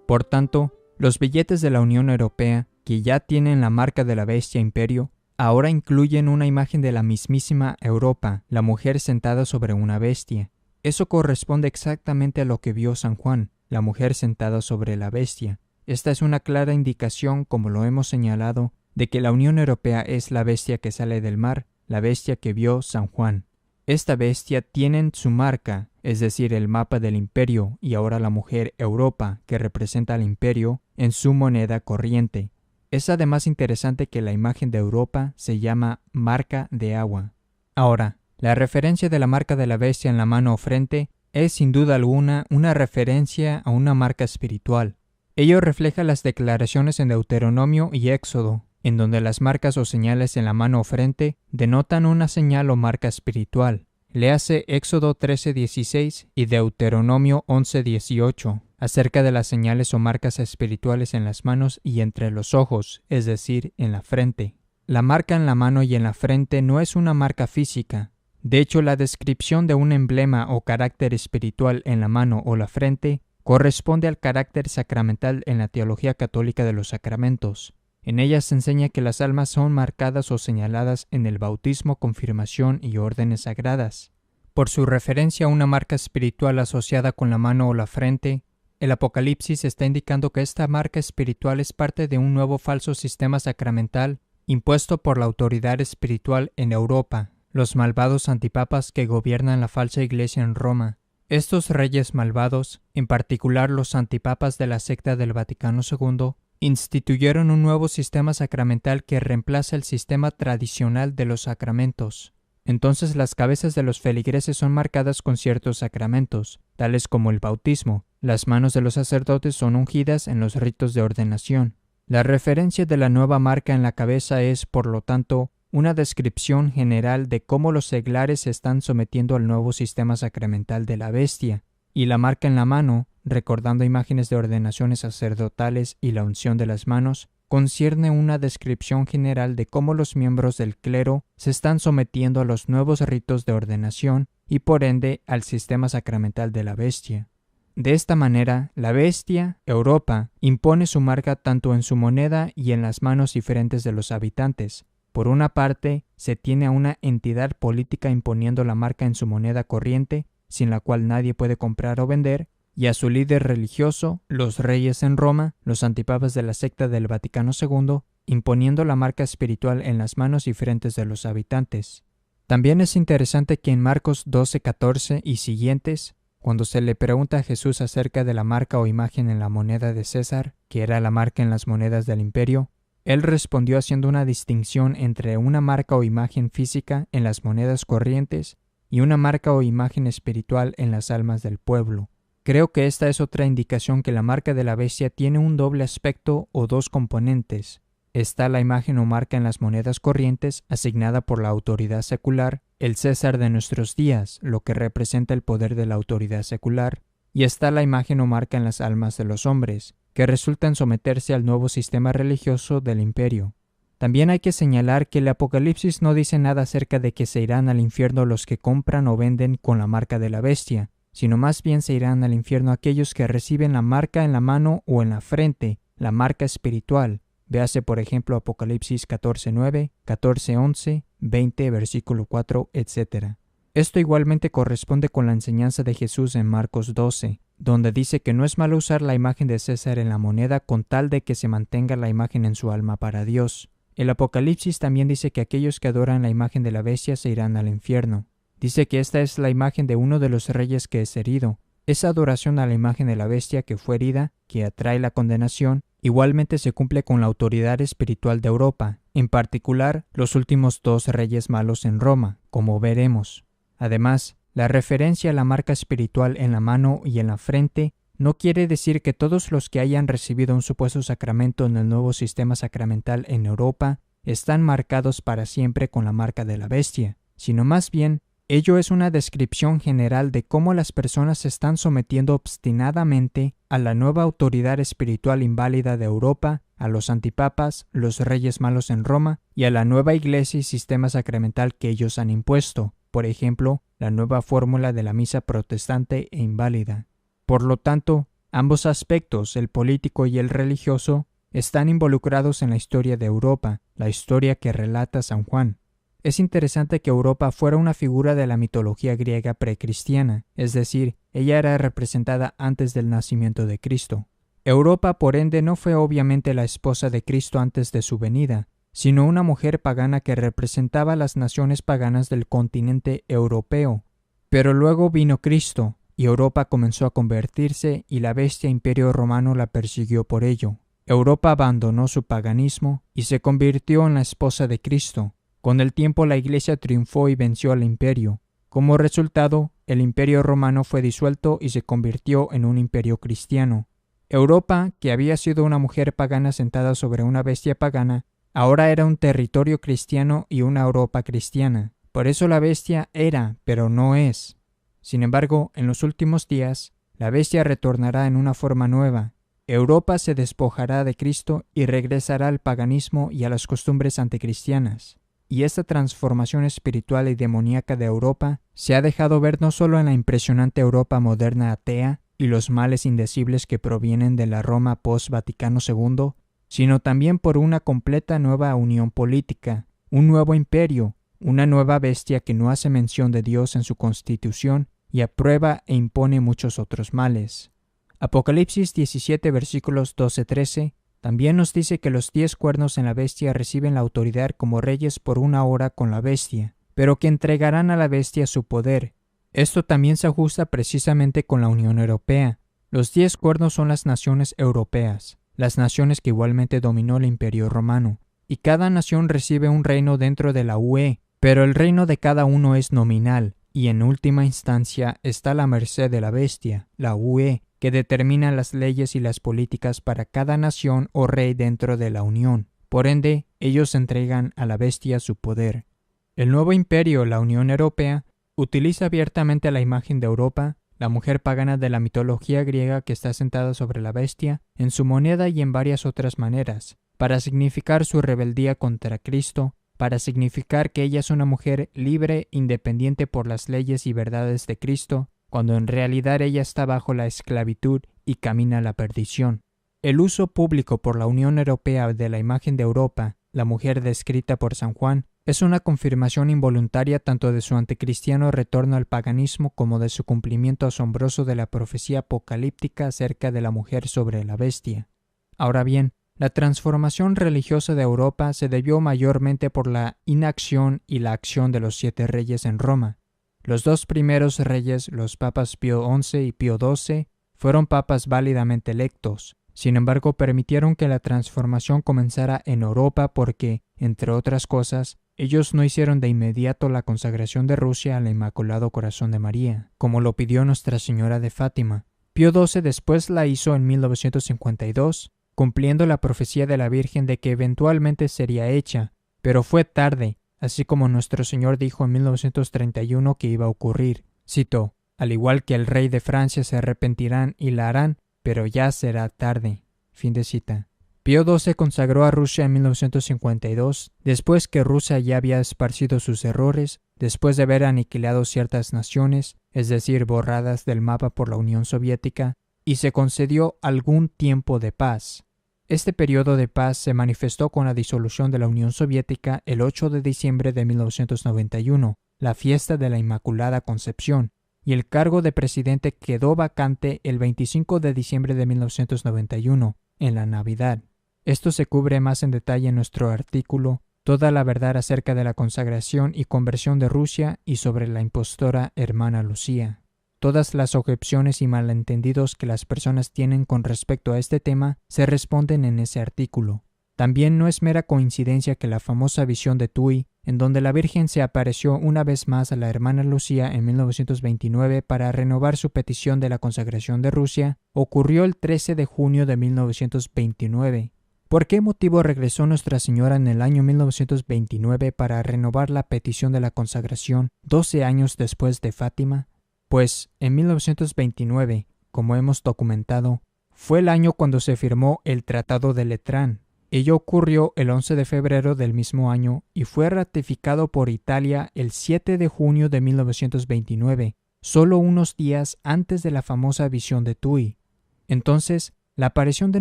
Por tanto, los billetes de la Unión Europea, que ya tienen la marca de la bestia imperio, ahora incluyen una imagen de la mismísima Europa, la mujer sentada sobre una bestia. Eso corresponde exactamente a lo que vio San Juan, la mujer sentada sobre la bestia. Esta es una clara indicación, como lo hemos señalado, de que la Unión Europea es la bestia que sale del mar, la bestia que vio San Juan. Esta bestia tiene su marca, es decir, el mapa del imperio, y ahora la mujer Europa, que representa al imperio, en su moneda corriente. Es además interesante que la imagen de Europa se llama marca de agua. Ahora, la referencia de la marca de la bestia en la mano o frente es sin duda alguna una referencia a una marca espiritual. Ello refleja las declaraciones en Deuteronomio y Éxodo, en donde las marcas o señales en la mano o frente denotan una señal o marca espiritual. Léase Éxodo 13:16 y Deuteronomio 11:18, acerca de las señales o marcas espirituales en las manos y entre los ojos, es decir, en la frente. La marca en la mano y en la frente no es una marca física. De hecho, la descripción de un emblema o carácter espiritual en la mano o la frente corresponde al carácter sacramental en la teología católica de los sacramentos. En ella se enseña que las almas son marcadas o señaladas en el bautismo, confirmación y órdenes sagradas. Por su referencia a una marca espiritual asociada con la mano o la frente, el Apocalipsis está indicando que esta marca espiritual es parte de un nuevo falso sistema sacramental impuesto por la autoridad espiritual en Europa, los malvados antipapas que gobiernan la falsa iglesia en Roma. Estos reyes malvados, en particular los antipapas de la secta del Vaticano II, instituyeron un nuevo sistema sacramental que reemplaza el sistema tradicional de los sacramentos. Entonces las cabezas de los feligreses son marcadas con ciertos sacramentos, tales como el bautismo. Las manos de los sacerdotes son ungidas en los ritos de ordenación. La referencia de la nueva marca en la cabeza es, por lo tanto, una descripción general de cómo los seglares se están sometiendo al nuevo sistema sacramental de la bestia, y la marca en la mano, recordando imágenes de ordenaciones sacerdotales y la unción de las manos, concierne una descripción general de cómo los miembros del clero se están sometiendo a los nuevos ritos de ordenación y por ende al sistema sacramental de la bestia. De esta manera, la bestia, Europa, impone su marca tanto en su moneda y en las manos diferentes de los habitantes. Por una parte, se tiene a una entidad política imponiendo la marca en su moneda corriente, sin la cual nadie puede comprar o vender, y a su líder religioso, los reyes en Roma, los antipapas de la secta del Vaticano II, imponiendo la marca espiritual en las manos y frentes de los habitantes. También es interesante que en Marcos 12:14 y siguientes, cuando se le pregunta a Jesús acerca de la marca o imagen en la moneda de César, que era la marca en las monedas del imperio, él respondió haciendo una distinción entre una marca o imagen física en las monedas corrientes y una marca o imagen espiritual en las almas del pueblo. Creo que esta es otra indicación que la marca de la bestia tiene un doble aspecto o dos componentes. está la imagen o marca en las monedas corrientes asignada por la autoridad secular, el César de nuestros días, lo que representa el poder de la autoridad secular, y está la imagen o marca en las almas de los hombres, que resultan someterse al nuevo sistema religioso del imperio. También hay que señalar que el Apocalipsis no dice nada acerca de que se irán al infierno los que compran o venden con la marca de la bestia, sino más bien se irán al infierno aquellos que reciben la marca en la mano o en la frente, la marca espiritual. Véase por ejemplo Apocalipsis 14:9, 14:11, 20, versículo 4, etc. Esto igualmente corresponde con la enseñanza de Jesús en Marcos 12, donde dice que no es malo usar la imagen de César en la moneda con tal de que se mantenga la imagen en su alma para Dios. El Apocalipsis también dice que aquellos que adoran la imagen de la bestia se irán al infierno. Dice que esta es la imagen de uno de los reyes que es herido. Esa adoración a la imagen de la bestia que fue herida, que atrae la condenación, igualmente se cumple con la autoridad espiritual de Europa, en particular los últimos dos reyes malos en Roma, como veremos. Además, la referencia a la marca espiritual en la mano y en la frente no quiere decir que todos los que hayan recibido un supuesto sacramento en el nuevo sistema sacramental en Europa están marcados para siempre con la marca de la bestia, sino más bien, ello es una descripción general de cómo las personas se están sometiendo obstinadamente a la nueva autoridad espiritual inválida de Europa, a los antipapas, los reyes malos en Roma y a la nueva iglesia y sistema sacramental que ellos han impuesto, por ejemplo, la nueva fórmula de la misa protestante e inválida. Por lo tanto, ambos aspectos, el político y el religioso, están involucrados en la historia de Europa, la historia que relata San Juan. Es interesante que Europa fuera una figura de la mitología griega precristiana, es decir, ella era representada antes del nacimiento de Cristo. Europa, por ende, no fue obviamente la esposa de Cristo antes de su venida, sino una mujer pagana que representaba a las naciones paganas del continente europeo. Pero luego vino Cristo, y Europa comenzó a convertirse y la bestia imperio romano la persiguió por ello. Europa abandonó su paganismo y se convirtió en la esposa de Cristo. Con el tiempo la Iglesia triunfó y venció al imperio. Como resultado, el imperio romano fue disuelto y se convirtió en un imperio cristiano. Europa, que había sido una mujer pagana sentada sobre una bestia pagana, ahora era un territorio cristiano y una Europa cristiana. Por eso la bestia era, pero no es. Sin embargo, en los últimos días, la bestia retornará en una forma nueva. Europa se despojará de Cristo y regresará al paganismo y a las costumbres anticristianas. Y esta transformación espiritual y demoníaca de Europa se ha dejado ver no solo en la impresionante Europa moderna atea y los males indecibles que provienen de la Roma post-Vaticano II, sino también por una completa nueva unión política, un nuevo imperio, una nueva bestia que no hace mención de Dios en su constitución y aprueba e impone muchos otros males. Apocalipsis 17 versículos 12-13 también nos dice que los 10 cuernos en la bestia reciben la autoridad como reyes por una hora con la bestia, pero que entregarán a la bestia su poder. Esto también se ajusta precisamente con la Unión Europea. Los 10 cuernos son las naciones europeas, las naciones que igualmente dominó el Imperio Romano, y cada nación recibe un reino dentro de la UE, pero el reino de cada uno es nominal, y en última instancia está a la merced de la bestia, la UE, que determina las leyes y las políticas para cada nación o rey dentro de la Unión. Por ende, ellos entregan a la bestia su poder. El nuevo imperio, la Unión Europea, utiliza abiertamente la imagen de Europa, la mujer pagana de la mitología griega que está sentada sobre la bestia, en su moneda y en varias otras maneras, para significar su rebeldía contra Cristo, para significar que ella es una mujer libre, independiente por las leyes y verdades de Cristo, cuando en realidad ella está bajo la esclavitud y camina a la perdición. El uso público por la Unión Europea de la imagen de Europa, la mujer descrita por San Juan, es una confirmación involuntaria tanto de su anticristiano retorno al paganismo como de su cumplimiento asombroso de la profecía apocalíptica acerca de la mujer sobre la bestia. Ahora bien, la transformación religiosa de Europa se debió mayormente por la inacción y la acción de los 7 reyes en Roma. Los 2 primeros reyes, los papas Pío XI y Pío XII, fueron papas válidamente electos. Sin embargo, permitieron que la transformación comenzara en Europa porque, entre otras cosas, ellos no hicieron de inmediato la consagración de Rusia al Inmaculado Corazón de María, como lo pidió Nuestra Señora de Fátima. Pío XII después la hizo en 1952, cumpliendo la profecía de la Virgen de que eventualmente sería hecha, pero fue tarde, así como nuestro Señor dijo en 1931 que iba a ocurrir. Cito: al igual que el rey de Francia se arrepentirán y la harán, pero ya será tarde. Fin de cita. Pío XII consagró a Rusia en 1952, después que Rusia ya había esparcido sus errores, después de haber aniquilado ciertas naciones, es decir, borradas del mapa por la Unión Soviética, y se concedió algún tiempo de paz. Este periodo de paz se manifestó con la disolución de la Unión Soviética el 8 de diciembre de 1991, la fiesta de la Inmaculada Concepción, y el cargo de presidente quedó vacante el 25 de diciembre de 1991, en la Navidad. Esto se cubre más en detalle en nuestro artículo Toda la verdad acerca de la consagración y conversión de Rusia y sobre la impostora hermana Lucía. Todas las objeciones y malentendidos que las personas tienen con respecto a este tema se responden en ese artículo. También no es mera coincidencia que la famosa visión de Tuy, en donde la Virgen se apareció una vez más a la hermana Lucía en 1929 para renovar su petición de la consagración de Rusia, ocurrió el 13 de junio de 1929. ¿Por qué motivo regresó Nuestra Señora en el año 1929 para renovar la petición de la consagración 12 años después de Fátima? Pues en 1929, como hemos documentado, fue el año cuando se firmó el Tratado de Letrán. Ello ocurrió el 11 de febrero del mismo año y fue ratificado por Italia el 7 de junio de 1929, solo unos días antes de la famosa visión de Tuy. Entonces, la aparición de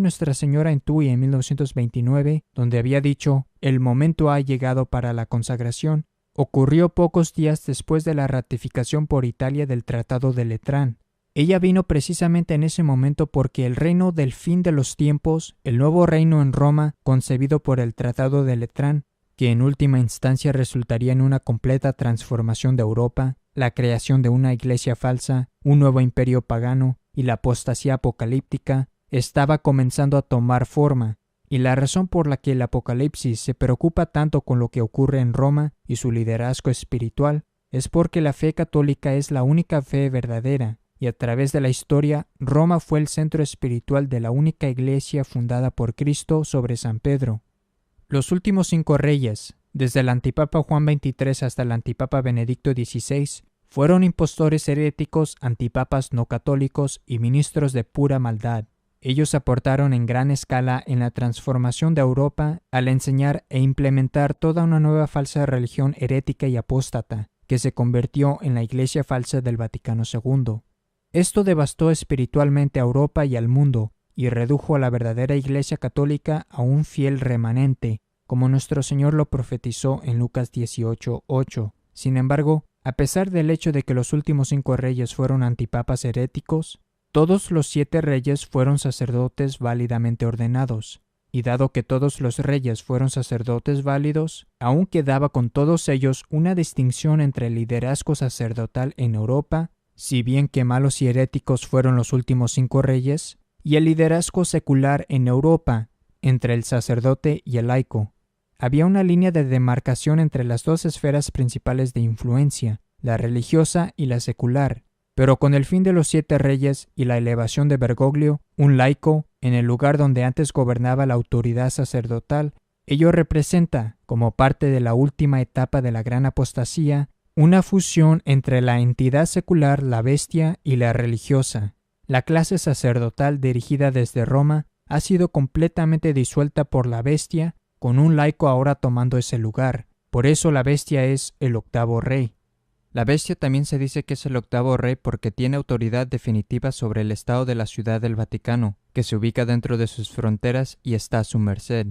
Nuestra Señora en Tuy en 1929, donde había dicho «el momento ha llegado para la consagración», ocurrió pocos días después de la ratificación por Italia del Tratado de Letrán. Ella vino precisamente en ese momento porque el reino del fin de los tiempos, el nuevo reino en Roma, concebido por el Tratado de Letrán, que en última instancia resultaría en una completa transformación de Europa, la creación de una iglesia falsa, un nuevo imperio pagano y la apostasía apocalíptica, estaba comenzando a tomar forma, y la razón por la que el Apocalipsis se preocupa tanto con lo que ocurre en Roma y su liderazgo espiritual es porque la fe católica es la única fe verdadera, y a través de la historia, Roma fue el centro espiritual de la única iglesia fundada por Cristo sobre San Pedro. Los últimos 5 reyes, desde el antipapa Juan XXIII hasta el antipapa Benedicto XVI, fueron impostores heréticos, antipapas no católicos y ministros de pura maldad. Ellos aportaron en gran escala en la transformación de Europa al enseñar e implementar toda una nueva falsa religión herética y apóstata, que se convirtió en la Iglesia falsa del Vaticano II. Esto devastó espiritualmente a Europa y al mundo, y redujo a la verdadera Iglesia católica a un fiel remanente, como nuestro Señor lo profetizó en Lucas 18:8. Sin embargo, a pesar del hecho de que los últimos 5 reyes fueron antipapas heréticos, todos los 7 reyes fueron sacerdotes válidamente ordenados, y dado que todos los reyes fueron sacerdotes válidos, aún quedaba con todos ellos una distinción entre el liderazgo sacerdotal en Europa, si bien que malos y heréticos fueron los últimos 5 reyes, y el liderazgo secular en Europa, entre el sacerdote y el laico. Había una línea de demarcación entre las 2 esferas principales de influencia, la religiosa y la secular, pero con el fin de los 7 reyes y la elevación de Bergoglio, un laico, en el lugar donde antes gobernaba la autoridad sacerdotal, ello representa, como parte de la última etapa de la gran apostasía, una fusión entre la entidad secular, la bestia, y la religiosa. La clase sacerdotal dirigida desde Roma ha sido completamente disuelta por la bestia, con un laico ahora tomando ese lugar. Por eso la bestia es el 8º rey. La bestia también se dice que es el 8º rey porque tiene autoridad definitiva sobre el estado de la Ciudad del Vaticano, que se ubica dentro de sus fronteras y está a su merced.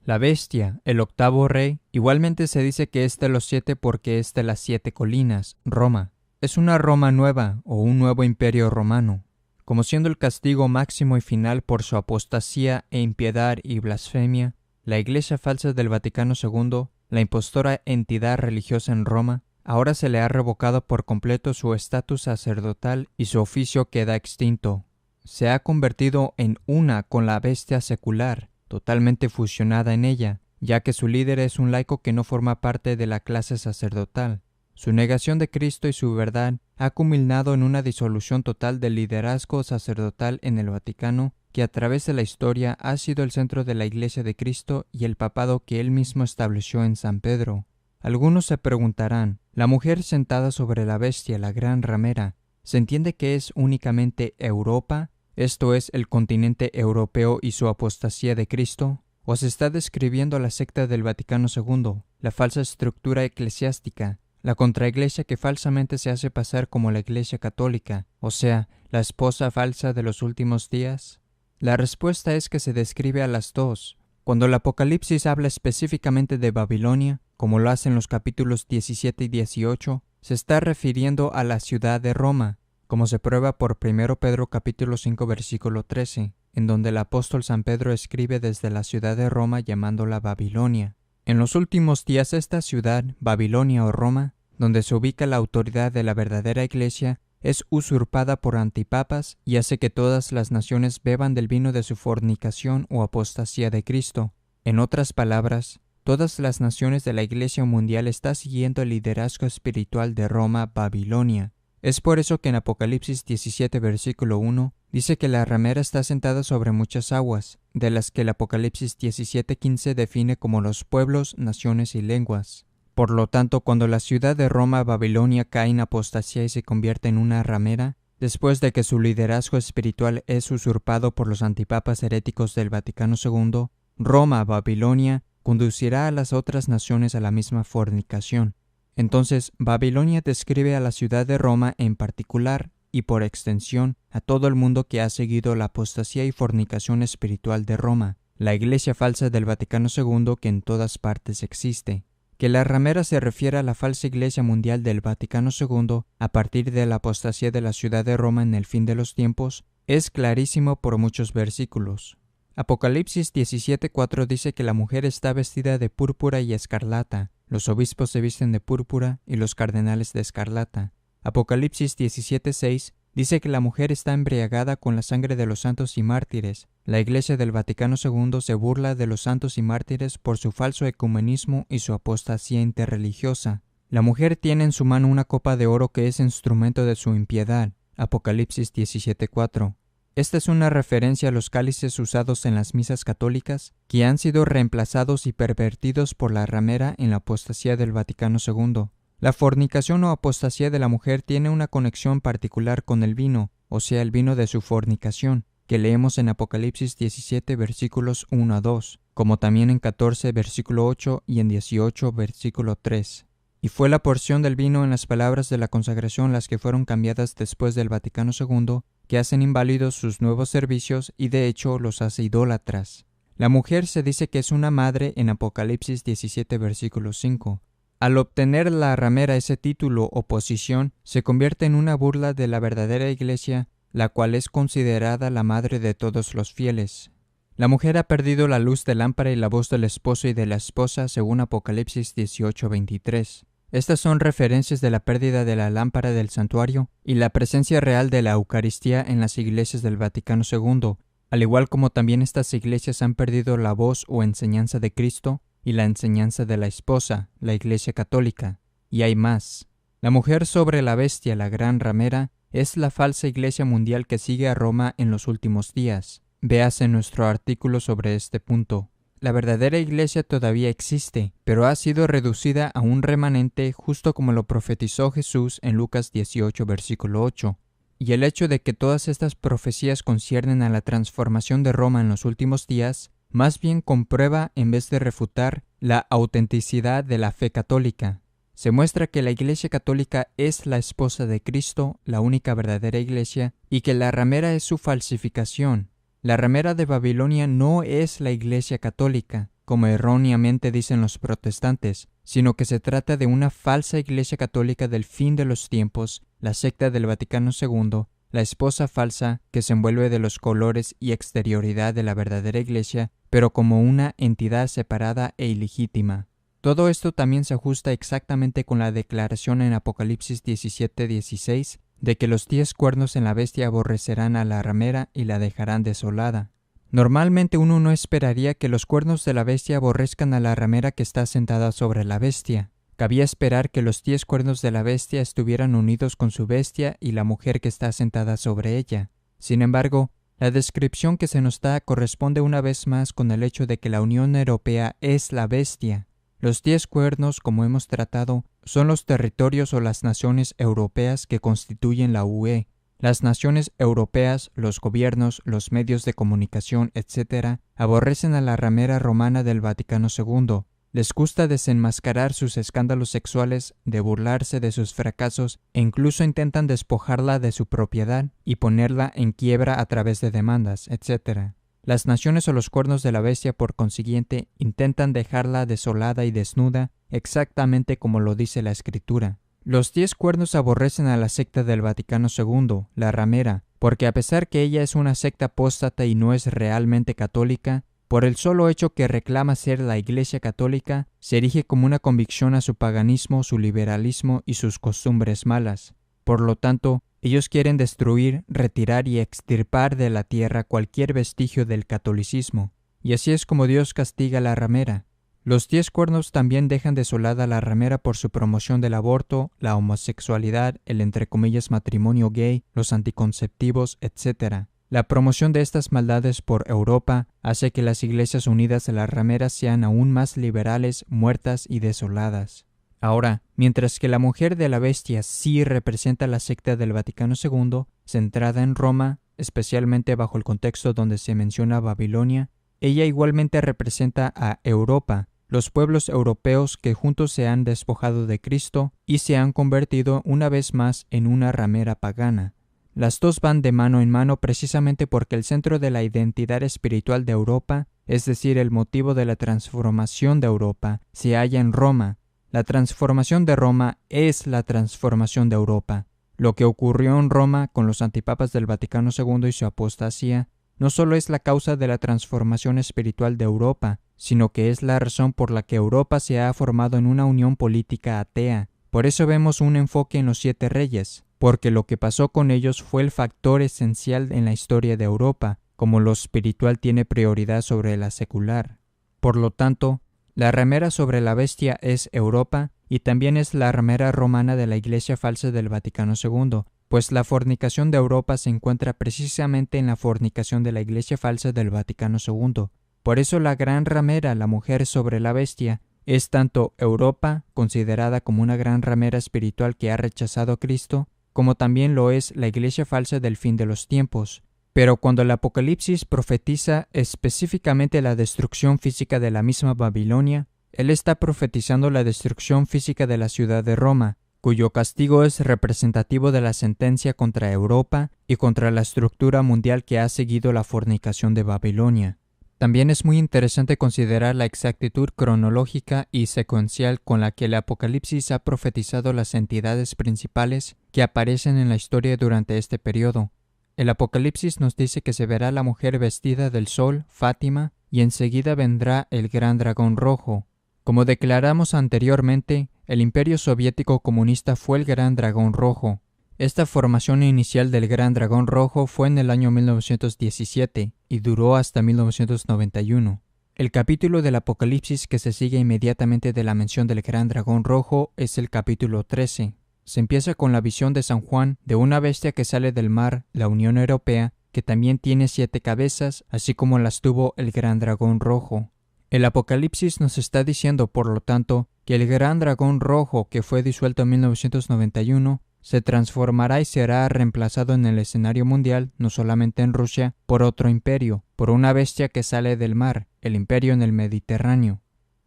La bestia, el 8º rey, igualmente se dice que es de los 7 porque es de las 7 colinas, Roma. Es una Roma nueva o un nuevo imperio romano, como siendo el castigo máximo y final por su apostasía e impiedad y blasfemia. La Iglesia falsa del Vaticano II, la impostora entidad religiosa en Roma, ahora se le ha revocado por completo su estatus sacerdotal y su oficio queda extinto. Se ha convertido en una con la bestia secular, totalmente fusionada en ella, ya que su líder es un laico que no forma parte de la clase sacerdotal. Su negación de Cristo y su verdad ha culminado en una disolución total del liderazgo sacerdotal en el Vaticano, que a través de la historia ha sido el centro de la Iglesia de Cristo y el papado que él mismo estableció en San Pedro. Algunos se preguntarán, ¿la mujer sentada sobre la bestia, la gran ramera, se entiende que es únicamente Europa? ¿Esto es el continente europeo y su apostasía de Cristo? ¿O se está describiendo la secta del Vaticano II, la falsa estructura eclesiástica, la contraiglesia que falsamente se hace pasar como la Iglesia Católica, o sea, la esposa falsa de los últimos días? La respuesta es que se describe a las dos. Cuando el Apocalipsis habla específicamente de Babilonia, como lo hace en los capítulos 17 y 18, se está refiriendo a la ciudad de Roma, como se prueba por 1 Pedro capítulo 5 versículo 13, en donde el apóstol San Pedro escribe desde la ciudad de Roma llamándola Babilonia. En los últimos días esta ciudad, Babilonia o Roma, donde se ubica la autoridad de la verdadera Iglesia, es usurpada por antipapas y hace que todas las naciones beban del vino de su fornicación o apostasía de Cristo. En otras palabras, todas las naciones de la Iglesia mundial están siguiendo el liderazgo espiritual de Roma, Babilonia. Es por eso que en Apocalipsis 17 versículo 1 dice que la ramera está sentada sobre muchas aguas, de las que el Apocalipsis 17:15 define como los pueblos, naciones y lenguas. Por lo tanto, cuando la ciudad de Roma, Babilonia, cae en apostasía y se convierte en una ramera, después de que su liderazgo espiritual es usurpado por los antipapas heréticos del Vaticano II, Roma, Babilonia, conducirá a las otras naciones a la misma fornicación. Entonces, Babilonia describe a la ciudad de Roma en particular y por extensión a todo el mundo que ha seguido la apostasía y fornicación espiritual de Roma, la iglesia falsa del Vaticano II que en todas partes existe. Que la ramera se refiere a la falsa iglesia mundial del Vaticano II a partir de la apostasía de la ciudad de Roma en el fin de los tiempos es clarísimo por muchos versículos. Apocalipsis 17:4 dice que la mujer está vestida de púrpura y escarlata, los obispos se visten de púrpura y los cardenales de escarlata. Apocalipsis 17:6 dice que la mujer está embriagada con la sangre de los santos y mártires. La Iglesia del Vaticano II se burla de los santos y mártires por su falso ecumenismo y su apostasía interreligiosa. La mujer tiene en su mano una copa de oro que es instrumento de su impiedad. Apocalipsis 17:4. Esta es una referencia a los cálices usados en las misas católicas, que han sido reemplazados y pervertidos por la ramera en la apostasía del Vaticano II. La fornicación o apostasía de la mujer tiene una conexión particular con el vino, o sea, el vino de su fornicación, que leemos en Apocalipsis 17 versículos 1 a 2, como también en 14 versículo 8 y en 18 versículo 3. Y fue la porción del vino en las palabras de la consagración las que fueron cambiadas después del Vaticano II, que hacen inválidos sus nuevos servicios y de hecho los hace idólatras. La mujer se dice que es una madre en Apocalipsis 17 versículo 5. Al obtener la ramera ese título o posición, se convierte en una burla de la verdadera Iglesia, la cual es considerada la madre de todos los fieles. La mujer ha perdido la luz de lámpara y la voz del esposo y de la esposa, según Apocalipsis 18:23. Estas son referencias de la pérdida de la lámpara del santuario y la presencia real de la Eucaristía en las iglesias del Vaticano II, al igual como también estas iglesias han perdido la voz o enseñanza de Cristo y la enseñanza de la esposa, la Iglesia Católica. Y hay más. La mujer sobre la bestia, la gran ramera, es la falsa iglesia mundial que sigue a Roma en los últimos días. Véase nuestro artículo sobre este punto. La verdadera iglesia todavía existe, pero ha sido reducida a un remanente justo como lo profetizó Jesús en Lucas 18 versículo 8. Y el hecho de que todas estas profecías conciernen a la transformación de Roma en los últimos días, más bien comprueba en vez de refutar la autenticidad de la fe católica. Se muestra que la Iglesia Católica es la esposa de Cristo, la única verdadera iglesia, y que la ramera es su falsificación. La ramera de Babilonia no es la Iglesia Católica, como erróneamente dicen los protestantes, sino que se trata de una falsa Iglesia Católica del fin de los tiempos, la secta del Vaticano II, la esposa falsa que se envuelve de los colores y exterioridad de la verdadera Iglesia, pero como una entidad separada e ilegítima. Todo esto también se ajusta exactamente con la declaración en Apocalipsis 17:16 de que los 10 cuernos en la bestia aborrecerán a la ramera y la dejarán desolada. Normalmente uno no esperaría que los cuernos de la bestia aborrezcan a la ramera que está sentada sobre la bestia. cabía esperar que los 10 cuernos de la bestia estuvieran unidos con su bestia y la mujer que está sentada sobre ella. Sin embargo, la descripción que se nos da corresponde una vez más con el hecho de que la Unión Europea es la bestia. Los 10 cuernos, como hemos tratado, son los territorios o las naciones europeas que constituyen la UE. Las naciones europeas, los gobiernos, los medios de comunicación, etc., aborrecen a la ramera romana del Vaticano II. Les gusta desenmascarar sus escándalos sexuales, de burlarse de sus fracasos e incluso intentan despojarla de su propiedad y ponerla en quiebra a través de demandas, etc. Las naciones o los cuernos de la bestia, por consiguiente, intentan dejarla desolada y desnuda, exactamente como lo dice la Escritura. Los 10 cuernos aborrecen a la secta del Vaticano II, la ramera, porque a pesar que ella es una secta apóstata y no es realmente católica, por el solo hecho que reclama ser la Iglesia Católica, se erige como una convicción a su paganismo, su liberalismo y sus costumbres malas. Por lo tanto, ellos quieren destruir, retirar y extirpar de la tierra cualquier vestigio del catolicismo. Y así es como Dios castiga a la ramera. Los 10 cuernos también dejan desolada a la ramera por su promoción del aborto, la homosexualidad, el entre comillas matrimonio gay, los anticonceptivos, etc. La promoción de estas maldades por Europa hace que las iglesias unidas a la ramera sean aún más liberales, muertas y desoladas. Ahora, mientras que la mujer de la bestia sí representa la secta del Vaticano II, centrada en Roma, especialmente bajo el contexto donde se menciona Babilonia, ella igualmente representa a Europa, los pueblos europeos que juntos se han despojado de Cristo y se han convertido una vez más en una ramera pagana. Las dos van de mano en mano precisamente porque el centro de la identidad espiritual de Europa, es decir, el motivo de la transformación de Europa, se halla en Roma. La transformación de Roma es la transformación de Europa. Lo que ocurrió en Roma con los antipapas del Vaticano II y su apostasía no solo es la causa de la transformación espiritual de Europa, sino que es la razón por la que Europa se ha formado en una unión política atea. Por eso vemos un enfoque en los 7 reyes, porque lo que pasó con ellos fue el factor esencial en la historia de Europa, como lo espiritual tiene prioridad sobre la secular. Por lo tanto, la ramera sobre la bestia es Europa y también es la ramera romana de la Iglesia falsa del Vaticano II, pues la fornicación de Europa se encuentra precisamente en la fornicación de la Iglesia falsa del Vaticano II. Por eso la gran ramera, la mujer sobre la bestia, es tanto Europa, considerada como una gran ramera espiritual que ha rechazado a Cristo, como también lo es la Iglesia falsa del fin de los tiempos. Pero cuando el Apocalipsis profetiza específicamente la destrucción física de la misma Babilonia, él está profetizando la destrucción física de la ciudad de Roma, cuyo castigo es representativo de la sentencia contra Europa y contra la estructura mundial que ha seguido la fornicación de Babilonia. También es muy interesante considerar la exactitud cronológica y secuencial con la que el Apocalipsis ha profetizado las entidades principales que aparecen en la historia durante este periodo. El Apocalipsis nos dice que se verá la mujer vestida del sol, Fátima, y enseguida vendrá el gran dragón rojo. Como declaramos anteriormente, el Imperio Soviético Comunista fue el gran dragón rojo. Esta formación inicial del Gran Dragón Rojo fue en el año 1917 y duró hasta 1991. El capítulo del Apocalipsis que se sigue inmediatamente de la mención del Gran Dragón Rojo es el capítulo 13. Se empieza con la visión de San Juan de una bestia que sale del mar, la Unión Europea, que también tiene 7 cabezas, así como las tuvo el Gran Dragón Rojo. El Apocalipsis nos está diciendo, por lo tanto, que el Gran Dragón Rojo que fue disuelto en 1991 se transformará y será reemplazado en el escenario mundial, no solamente en Rusia, por otro imperio, por una bestia que sale del mar, el imperio en el Mediterráneo.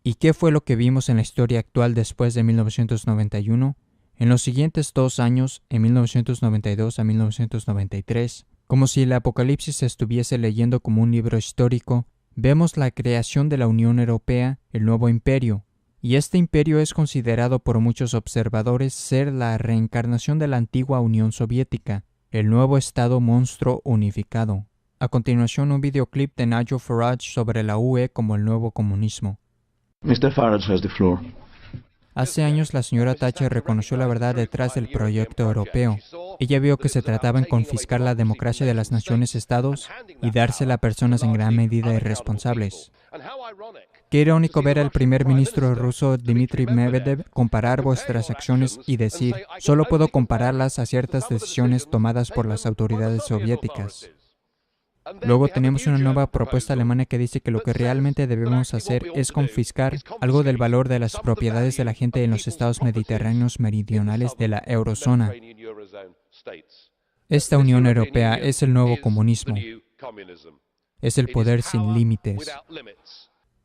¿Y qué fue lo que vimos en la historia actual después de 1991? En los siguientes 2 años, en 1992 a 1993, como si el Apocalipsis se estuviese leyendo como un libro histórico, vemos la creación de la Unión Europea, el nuevo imperio, y este imperio es considerado por muchos observadores ser la reencarnación de la antigua Unión Soviética, el nuevo Estado monstruo unificado. A continuación, un videoclip de Nigel Farage sobre la UE como el nuevo comunismo. Mr. Farage has the floor. Hace años la señora Thatcher reconoció la verdad detrás del proyecto europeo. Ella vio que se trataba en confiscar la democracia de las naciones-estados y dársela a personas en gran medida irresponsables. Qué irónico ver al primer ministro ruso Dmitry Medvedev comparar vuestras acciones y decir, solo puedo compararlas a ciertas decisiones tomadas por las autoridades soviéticas. Luego tenemos una nueva propuesta alemana que dice que lo que realmente debemos hacer es confiscar algo del valor de las propiedades de la gente en los estados mediterráneos meridionales de la eurozona. Esta Unión Europea es el nuevo comunismo. Es el poder sin límites.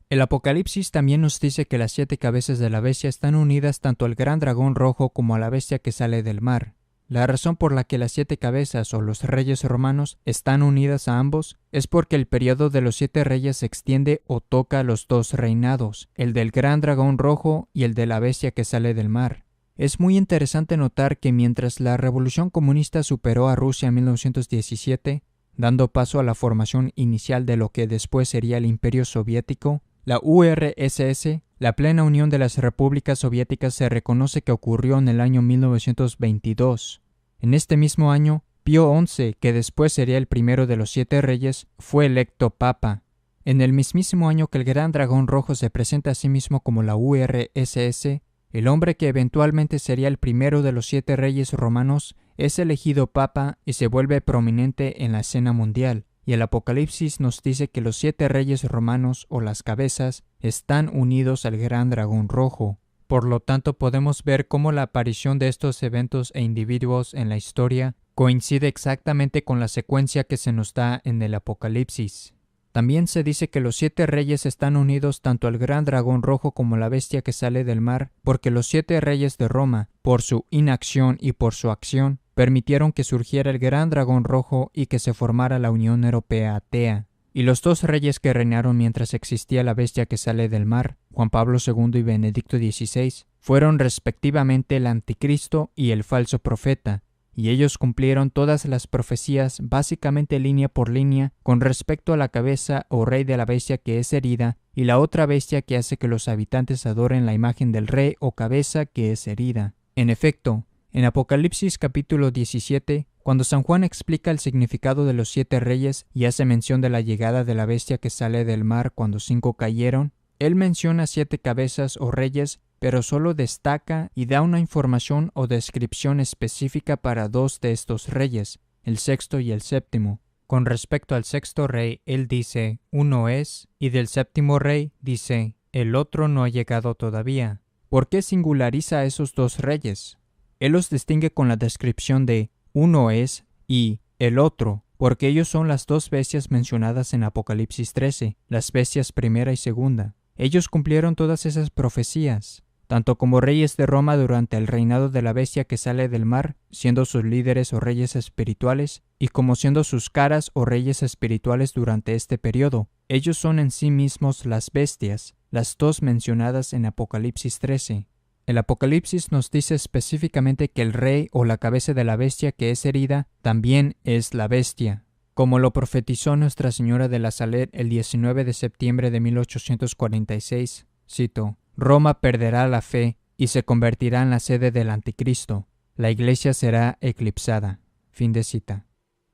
El Apocalipsis también nos dice que las 7 cabezas de la bestia están unidas tanto al gran dragón rojo como a la bestia que sale del mar. La razón por la que las 7 cabezas o los reyes romanos están unidas a ambos es porque el periodo de los 7 reyes se extiende o toca los 2 reinados, el del gran dragón rojo y el de la bestia que sale del mar. Es muy interesante notar que mientras la revolución comunista superó a Rusia en 1917, dando paso a la formación inicial de lo que después sería el Imperio Soviético, la URSS, la plena unión de las repúblicas soviéticas, se reconoce que ocurrió en el año 1922. En este mismo año, Pío XI, que después sería el primero de los 7 reyes, fue electo papa. En el mismísimo año que el gran dragón rojo se presenta a sí mismo como la URSS, el hombre que eventualmente sería el primero de los 7 reyes romanos es elegido papa y se vuelve prominente en la escena mundial. Y el Apocalipsis nos dice que los 7 reyes romanos o las cabezas están unidos al gran dragón rojo. Por lo tanto, podemos ver cómo la aparición de estos eventos e individuos en la historia coincide exactamente con la secuencia que se nos da en el Apocalipsis. También se dice que los 7 reyes están unidos tanto al gran dragón rojo como a la bestia que sale del mar, porque los 7 reyes de Roma, por su inacción y por su acción, permitieron que surgiera el gran dragón rojo y que se formara la Unión Europea atea. Y los 2 reyes que reinaron mientras existía la bestia que sale del mar, Juan Pablo II y Benedicto XVI, fueron respectivamente el anticristo y el falso profeta, y ellos cumplieron todas las profecías básicamente línea por línea con respecto a la cabeza o rey de la bestia que es herida y la otra bestia que hace que los habitantes adoren la imagen del rey o cabeza que es herida. En efecto, en Apocalipsis capítulo 17, cuando San Juan explica el significado de los 7 reyes y hace mención de la llegada de la bestia que sale del mar cuando 5 cayeron, él menciona 7 cabezas o reyes, pero solo destaca y da una información o descripción específica para 2 de estos reyes, el sexto y el séptimo. Con respecto al sexto rey, él dice, uno es, y del séptimo rey dice, el otro no ha llegado todavía. ¿Por qué singulariza a esos 2 reyes? Él los distingue con la descripción de uno es y el otro, porque ellos son las 2 bestias mencionadas en Apocalipsis 13, las bestias primera y segunda. Ellos cumplieron todas esas profecías, tanto como reyes de Roma durante el reinado de la bestia que sale del mar, siendo sus líderes o reyes espirituales, y como siendo sus caras o reyes espirituales durante este periodo. Ellos son en sí mismos las bestias, las 2 mencionadas en Apocalipsis 13. El Apocalipsis nos dice específicamente que el rey o la cabeza de la bestia que es herida también es la bestia. Como lo profetizó Nuestra Señora de la Salette el 19 de septiembre de 1846, cito, Roma perderá la fe y se convertirá en la sede del anticristo. La iglesia será eclipsada. Fin de cita.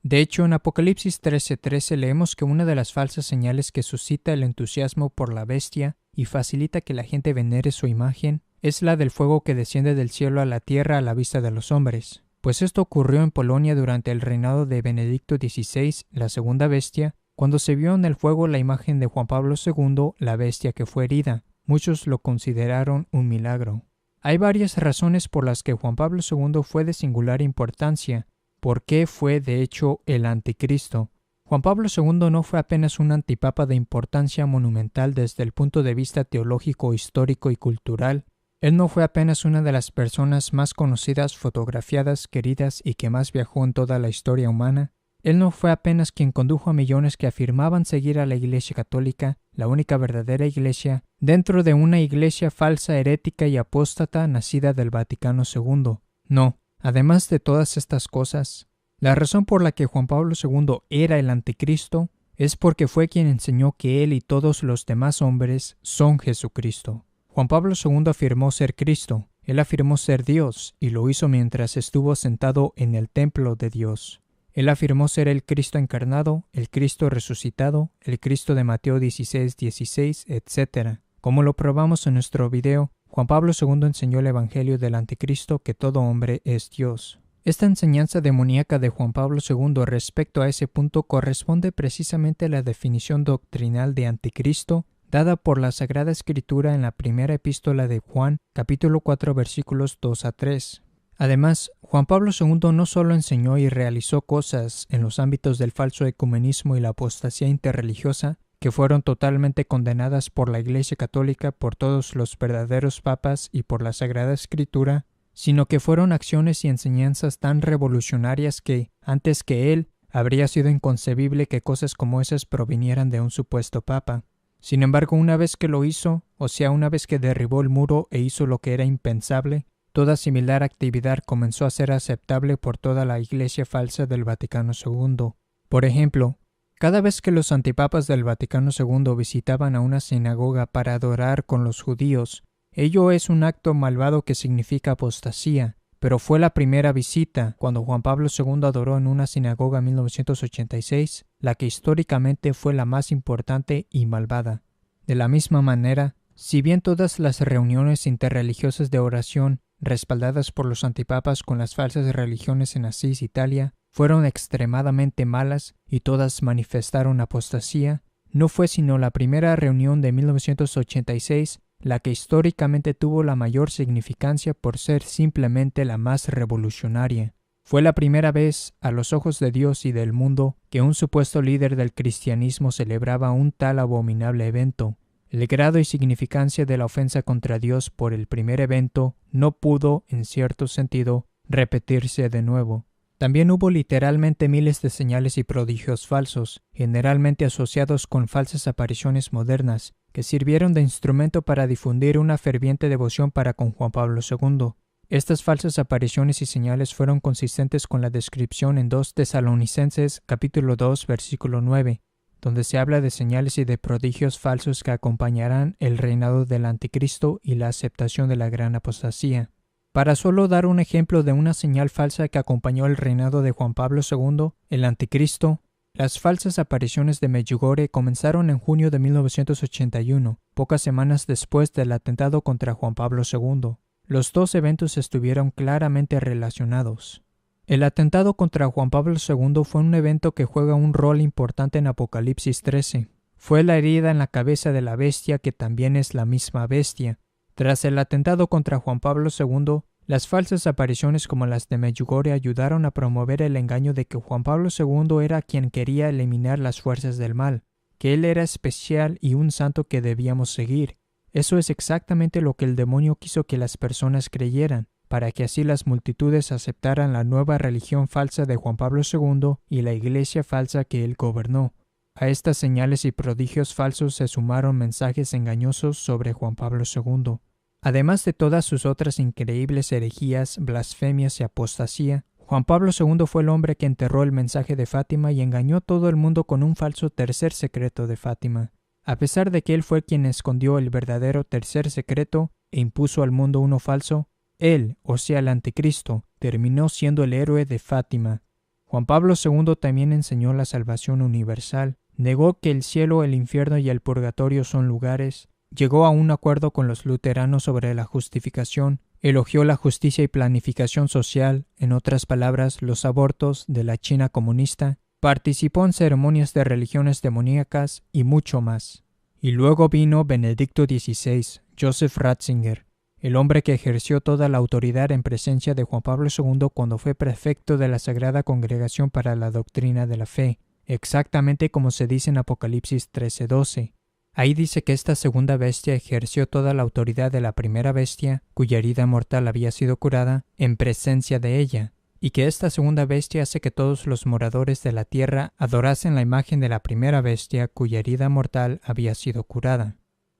De hecho, en Apocalipsis 13:13 leemos que una de las falsas señales que suscita el entusiasmo por la bestia y facilita que la gente venere su imagen es la del fuego que desciende del cielo a la tierra a la vista de los hombres. Pues esto ocurrió en Polonia durante el reinado de Benedicto XVI, la segunda bestia, cuando se vio en el fuego la imagen de Juan Pablo II, la bestia que fue herida. Muchos lo consideraron un milagro. Hay varias razones por las que Juan Pablo II fue de singular importancia. ¿Por qué fue, de hecho, el anticristo? Juan Pablo II no fue apenas un antipapa de importancia monumental desde el punto de vista teológico, histórico y cultural. Él no fue apenas una de las personas más conocidas, fotografiadas, queridas y que más viajó en toda la historia humana. Él no fue apenas quien condujo a millones que afirmaban seguir a la Iglesia Católica, la única verdadera Iglesia, dentro de una iglesia falsa, herética y apóstata nacida del Vaticano II. No, además de todas estas cosas, la razón por la que Juan Pablo II era el anticristo es porque fue quien enseñó que él y todos los demás hombres son Jesucristo. Juan Pablo II afirmó ser Cristo, él afirmó ser Dios y lo hizo mientras estuvo sentado en el templo de Dios. Él afirmó ser el Cristo encarnado, el Cristo resucitado, el Cristo de Mateo 16:16, etc. Como lo probamos en nuestro video, Juan Pablo II enseñó el Evangelio del Anticristo, que todo hombre es Dios. Esta enseñanza demoníaca de Juan Pablo II respecto a ese punto corresponde precisamente a la definición doctrinal de Anticristo dada por la Sagrada Escritura en la primera epístola de Juan, capítulo 4, versículos 2 a 3. Además, Juan Pablo II no solo enseñó y realizó cosas en los ámbitos del falso ecumenismo y la apostasía interreligiosa, que fueron totalmente condenadas por la Iglesia Católica, por todos los verdaderos papas y por la Sagrada Escritura, sino que fueron acciones y enseñanzas tan revolucionarias que, antes que él, habría sido inconcebible que cosas como esas provinieran de un supuesto papa. Sin embargo, una vez que lo hizo, o sea, una vez que derribó el muro e hizo lo que era impensable, toda similar actividad comenzó a ser aceptable por toda la Iglesia falsa del Vaticano II. Por ejemplo, cada vez que los antipapas del Vaticano II visitaban a una sinagoga para adorar con los judíos, ello es un acto malvado que significa apostasía, pero fue la primera visita, cuando Juan Pablo II adoró en una sinagoga en 1986, la que históricamente fue la más importante y malvada. De la misma manera, si bien todas las reuniones interreligiosas de oración, respaldadas por los antipapas con las falsas religiones en Asís, Italia, fueron extremadamente malas y todas manifestaron apostasía, no fue sino la primera reunión de 1986 la que históricamente tuvo la mayor significancia por ser simplemente la más revolucionaria. Fue la primera vez, a los ojos de Dios y del mundo, que un supuesto líder del cristianismo celebraba un tal abominable evento. El grado y significancia de la ofensa contra Dios por el primer evento no pudo, en cierto sentido, repetirse de nuevo. También hubo literalmente miles de señales y prodigios falsos, generalmente asociados con falsas apariciones modernas, que sirvieron de instrumento para difundir una ferviente devoción para con Juan Pablo II. Estas falsas apariciones y señales fueron consistentes con la descripción en 2 Tesalonicenses capítulo 2 versículo 9, donde se habla de señales y de prodigios falsos que acompañarán el reinado del Anticristo y la aceptación de la gran apostasía. Para solo dar un ejemplo de una señal falsa que acompañó el reinado de Juan Pablo II, el Anticristo, las falsas apariciones de Medjugorje comenzaron en junio de 1981, pocas semanas después del atentado contra Juan Pablo II. Los dos eventos estuvieron claramente relacionados. El atentado contra Juan Pablo II fue un evento que juega un rol importante en Apocalipsis 13. Fue la herida en la cabeza de la bestia que también es la misma bestia. Tras el atentado contra Juan Pablo II, las falsas apariciones como las de Medjugorje ayudaron a promover el engaño de que Juan Pablo II era quien quería eliminar las fuerzas del mal, que él era especial y un santo que debíamos seguir. Eso es exactamente lo que el demonio quiso que las personas creyeran, para que así las multitudes aceptaran la nueva religión falsa de Juan Pablo II y la iglesia falsa que él gobernó. A estas señales y prodigios falsos se sumaron mensajes engañosos sobre Juan Pablo II. Además de todas sus otras increíbles herejías, blasfemias y apostasía, Juan Pablo II fue el hombre que enterró el mensaje de Fátima y engañó a todo el mundo con un falso tercer secreto de Fátima. A pesar de que él fue quien escondió el verdadero tercer secreto e impuso al mundo uno falso, él, o sea el Anticristo, terminó siendo el héroe de Fátima. Juan Pablo II también enseñó la salvación universal, negó que el cielo, el infierno y el purgatorio son lugares, llegó a un acuerdo con los luteranos sobre la justificación, elogió la justicia y planificación social, en otras palabras, los abortos de la China comunista, participó en ceremonias de religiones demoníacas y mucho más. Y luego vino Benedicto XVI, Joseph Ratzinger, el hombre que ejerció toda la autoridad en presencia de Juan Pablo II cuando fue prefecto de la Sagrada Congregación para la Doctrina de la Fe, exactamente como se dice en Apocalipsis 13:12. Ahí dice que esta segunda bestia ejerció toda la autoridad de la primera bestia, cuya herida mortal había sido curada, en presencia de ella, y que esta segunda bestia hace que todos los moradores de la tierra adorasen la imagen de la primera bestia, cuya herida mortal había sido curada.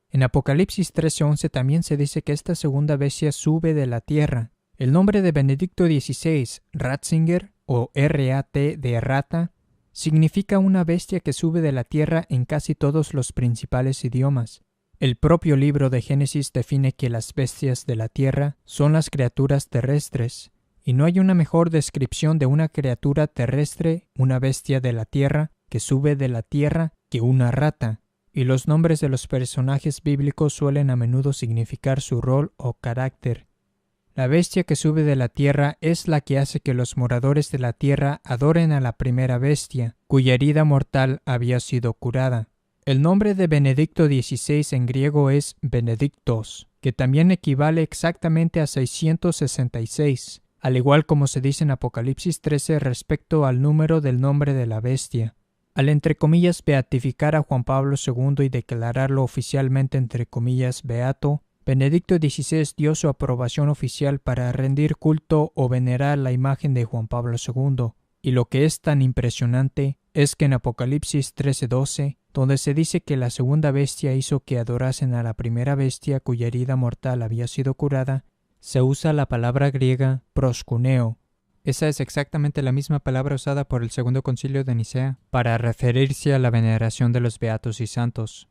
En Apocalipsis 13:11 también se dice que esta segunda bestia sube de la tierra. El nombre de Benedicto XVI, Ratzinger, o R-A-T de rata, significa una bestia que sube de la tierra en casi todos los principales idiomas. El propio libro de Génesis define que las bestias de la tierra son las criaturas terrestres, y no hay una mejor descripción de una criatura terrestre, una bestia de la tierra, que sube de la tierra, que una rata. y los nombres de los personajes bíblicos suelen a menudo significar su rol o carácter. La bestia que sube de la tierra es la que hace que los moradores de la tierra adoren a la primera bestia, cuya herida mortal había sido curada. El nombre de Benedicto XVI en griego es Benedictos, que también equivale exactamente a 666, al igual como se dice en Apocalipsis 13 respecto al número del nombre de la bestia. Al entre comillas beatificar a Juan Pablo II y declararlo oficialmente entre comillas beato, Benedicto XVI dio su aprobación oficial para rendir culto o venerar la imagen de Juan Pablo II, y lo que es tan impresionante es que en Apocalipsis 13:12, donde se dice que la segunda bestia hizo que adorasen a la primera bestia cuya herida mortal había sido curada, se usa la palabra griega proskuneo. Esa es exactamente la misma palabra usada por el Segundo Concilio de Nicea para referirse a la veneración de los beatos y santos.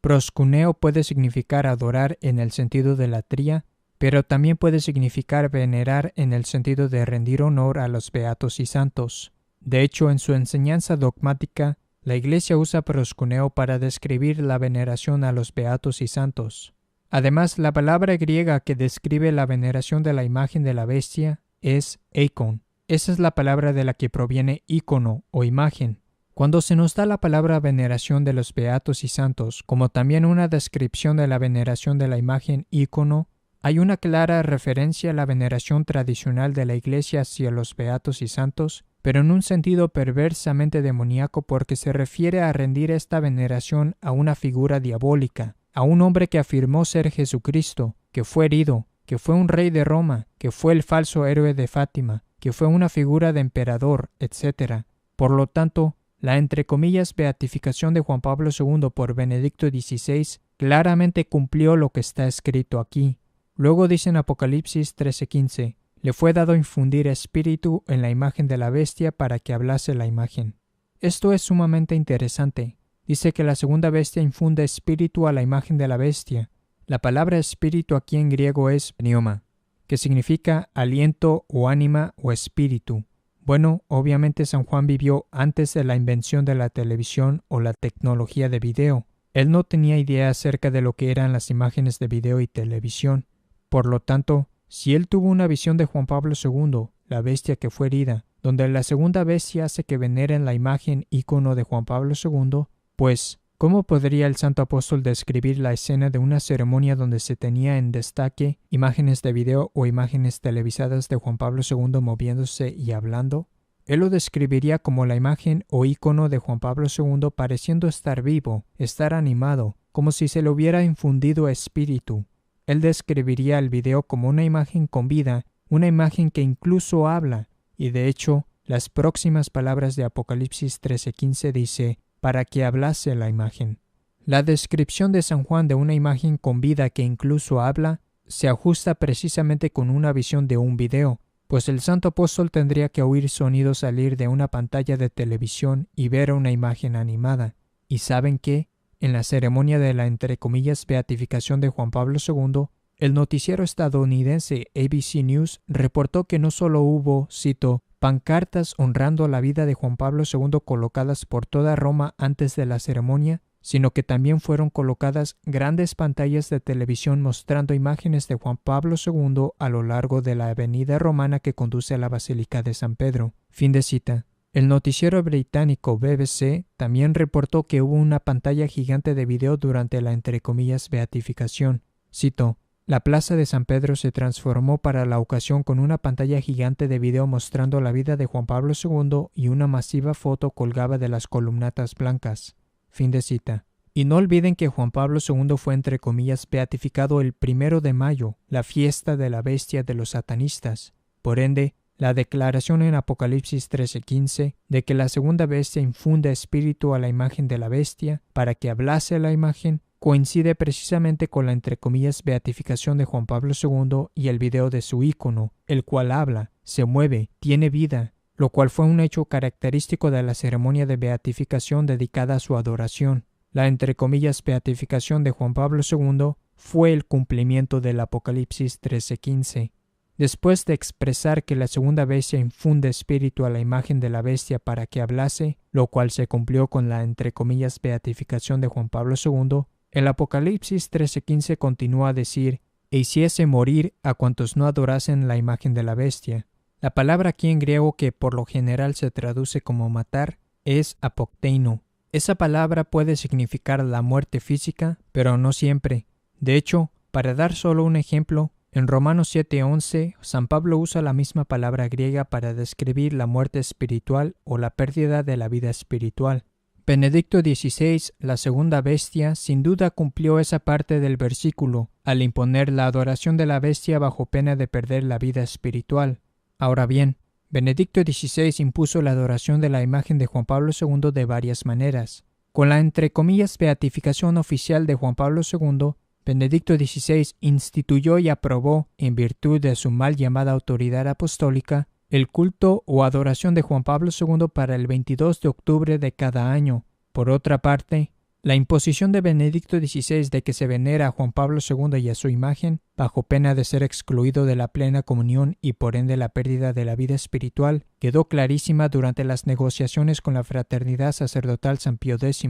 Proskuneo puede significar adorar en el sentido de latría, pero también puede significar venerar en el sentido de rendir honor a los beatos y santos. De hecho, en su enseñanza dogmática, la Iglesia usa proskuneo para describir la veneración a los beatos y santos. Además, la palabra griega que describe la veneración de la imagen de la bestia es eikon. Esa es la palabra de la que proviene ícono o imagen. Cuando se nos da la palabra veneración de los beatos y santos, como también una descripción de la veneración de la imagen ícono, hay una clara referencia a la veneración tradicional de la Iglesia hacia los beatos y santos, pero en un sentido perversamente demoníaco porque se refiere a rendir esta veneración a una figura diabólica, a un hombre que afirmó ser Jesucristo, que fue herido, que fue un rey de Roma, que fue el falso héroe de Fátima, que fue una figura de emperador, etc. Por lo tanto, la entre comillas beatificación de Juan Pablo II por Benedicto XVI claramente cumplió lo que está escrito aquí. Luego dice en Apocalipsis 13:15, le fue dado infundir espíritu en la imagen de la bestia para que hablase la imagen. Esto es sumamente interesante. Dice que la segunda bestia infunde espíritu a la imagen de la bestia. La palabra espíritu aquí en griego es pneuma, que significa aliento o ánima o espíritu. Bueno, obviamente San Juan vivió antes de la invención de la televisión o la tecnología de video. Él no tenía idea acerca de lo que eran las imágenes de video y televisión. Por lo tanto, si él tuvo una visión de Juan Pablo II, la bestia que fue herida, donde la segunda bestia hace que veneren la imagen ícono de Juan Pablo II, pues, ¿cómo podría el santo apóstol describir la escena de una ceremonia donde se tenía en destaque imágenes de video o imágenes televisadas de Juan Pablo II moviéndose y hablando? Él lo describiría como la imagen o ícono de Juan Pablo II pareciendo estar vivo, estar animado, como si se le hubiera infundido espíritu. Él describiría el video como una imagen con vida, una imagen que incluso habla, y de hecho, las próximas palabras de Apocalipsis 13:15 dice, para que hablase la imagen. La descripción de San Juan de una imagen con vida que incluso habla se ajusta precisamente con una visión de un video, pues el santo apóstol tendría que oír sonidos salir de una pantalla de televisión y ver una imagen animada. ¿Y saben qué? En la ceremonia de la entre comillas beatificación de Juan Pablo II, el noticiero estadounidense ABC News reportó que no solo hubo, cito, pancartas honrando la vida de Juan Pablo II colocadas por toda Roma antes de la ceremonia, sino que también fueron colocadas grandes pantallas de televisión mostrando imágenes de Juan Pablo II a lo largo de la avenida romana que conduce a la Basílica de San Pedro. Fin de cita. El noticiero británico BBC también reportó que hubo una pantalla gigante de video durante la entre comillas beatificación. Cito, la plaza de San Pedro se transformó para la ocasión con una pantalla gigante de video mostrando la vida de Juan Pablo II y una masiva foto colgaba de las columnatas blancas. Fin de cita. Y no olviden que Juan Pablo II fue entre comillas beatificado el 1 de mayo, la fiesta de la bestia de los satanistas. Por ende, la declaración en Apocalipsis 13:15 de que la segunda bestia infunde espíritu a la imagen de la bestia para que hablase la imagen coincide precisamente con la entre comillas beatificación de Juan Pablo II y el video de su ícono, el cual habla, se mueve, tiene vida, lo cual fue un hecho característico de la ceremonia de beatificación dedicada a su adoración. La entre comillas beatificación de Juan Pablo II fue el cumplimiento del Apocalipsis 13:15. Después de expresar que la segunda bestia infunde espíritu a la imagen de la bestia para que hablase, lo cual se cumplió con la entre comillas beatificación de Juan Pablo II, el Apocalipsis 13:15 continúa a decir: e hiciese morir a cuantos no adorasen la imagen de la bestia. La palabra aquí en griego, que por lo general se traduce como matar, es apokteino. Esa palabra puede significar la muerte física, pero no siempre. De hecho, para dar solo un ejemplo, en Romanos 7:11, San Pablo usa la misma palabra griega para describir la muerte espiritual o la pérdida de la vida espiritual. Benedicto XVI, la segunda bestia, sin duda cumplió esa parte del versículo, al imponer la adoración de la bestia bajo pena de perder la vida espiritual. Ahora bien, Benedicto XVI impuso la adoración de la imagen de Juan Pablo II de varias maneras. Con la entre comillas beatificación oficial de Juan Pablo II, Benedicto XVI instituyó y aprobó, en virtud de su mal llamada autoridad apostólica, el culto o adoración de Juan Pablo II para el 22 de octubre de cada año. Por otra parte, la imposición de Benedicto XVI de que se venera a Juan Pablo II y a su imagen, bajo pena de ser excluido de la plena comunión y por ende la pérdida de la vida espiritual, quedó clarísima durante las negociaciones con la Fraternidad Sacerdotal San Pío X.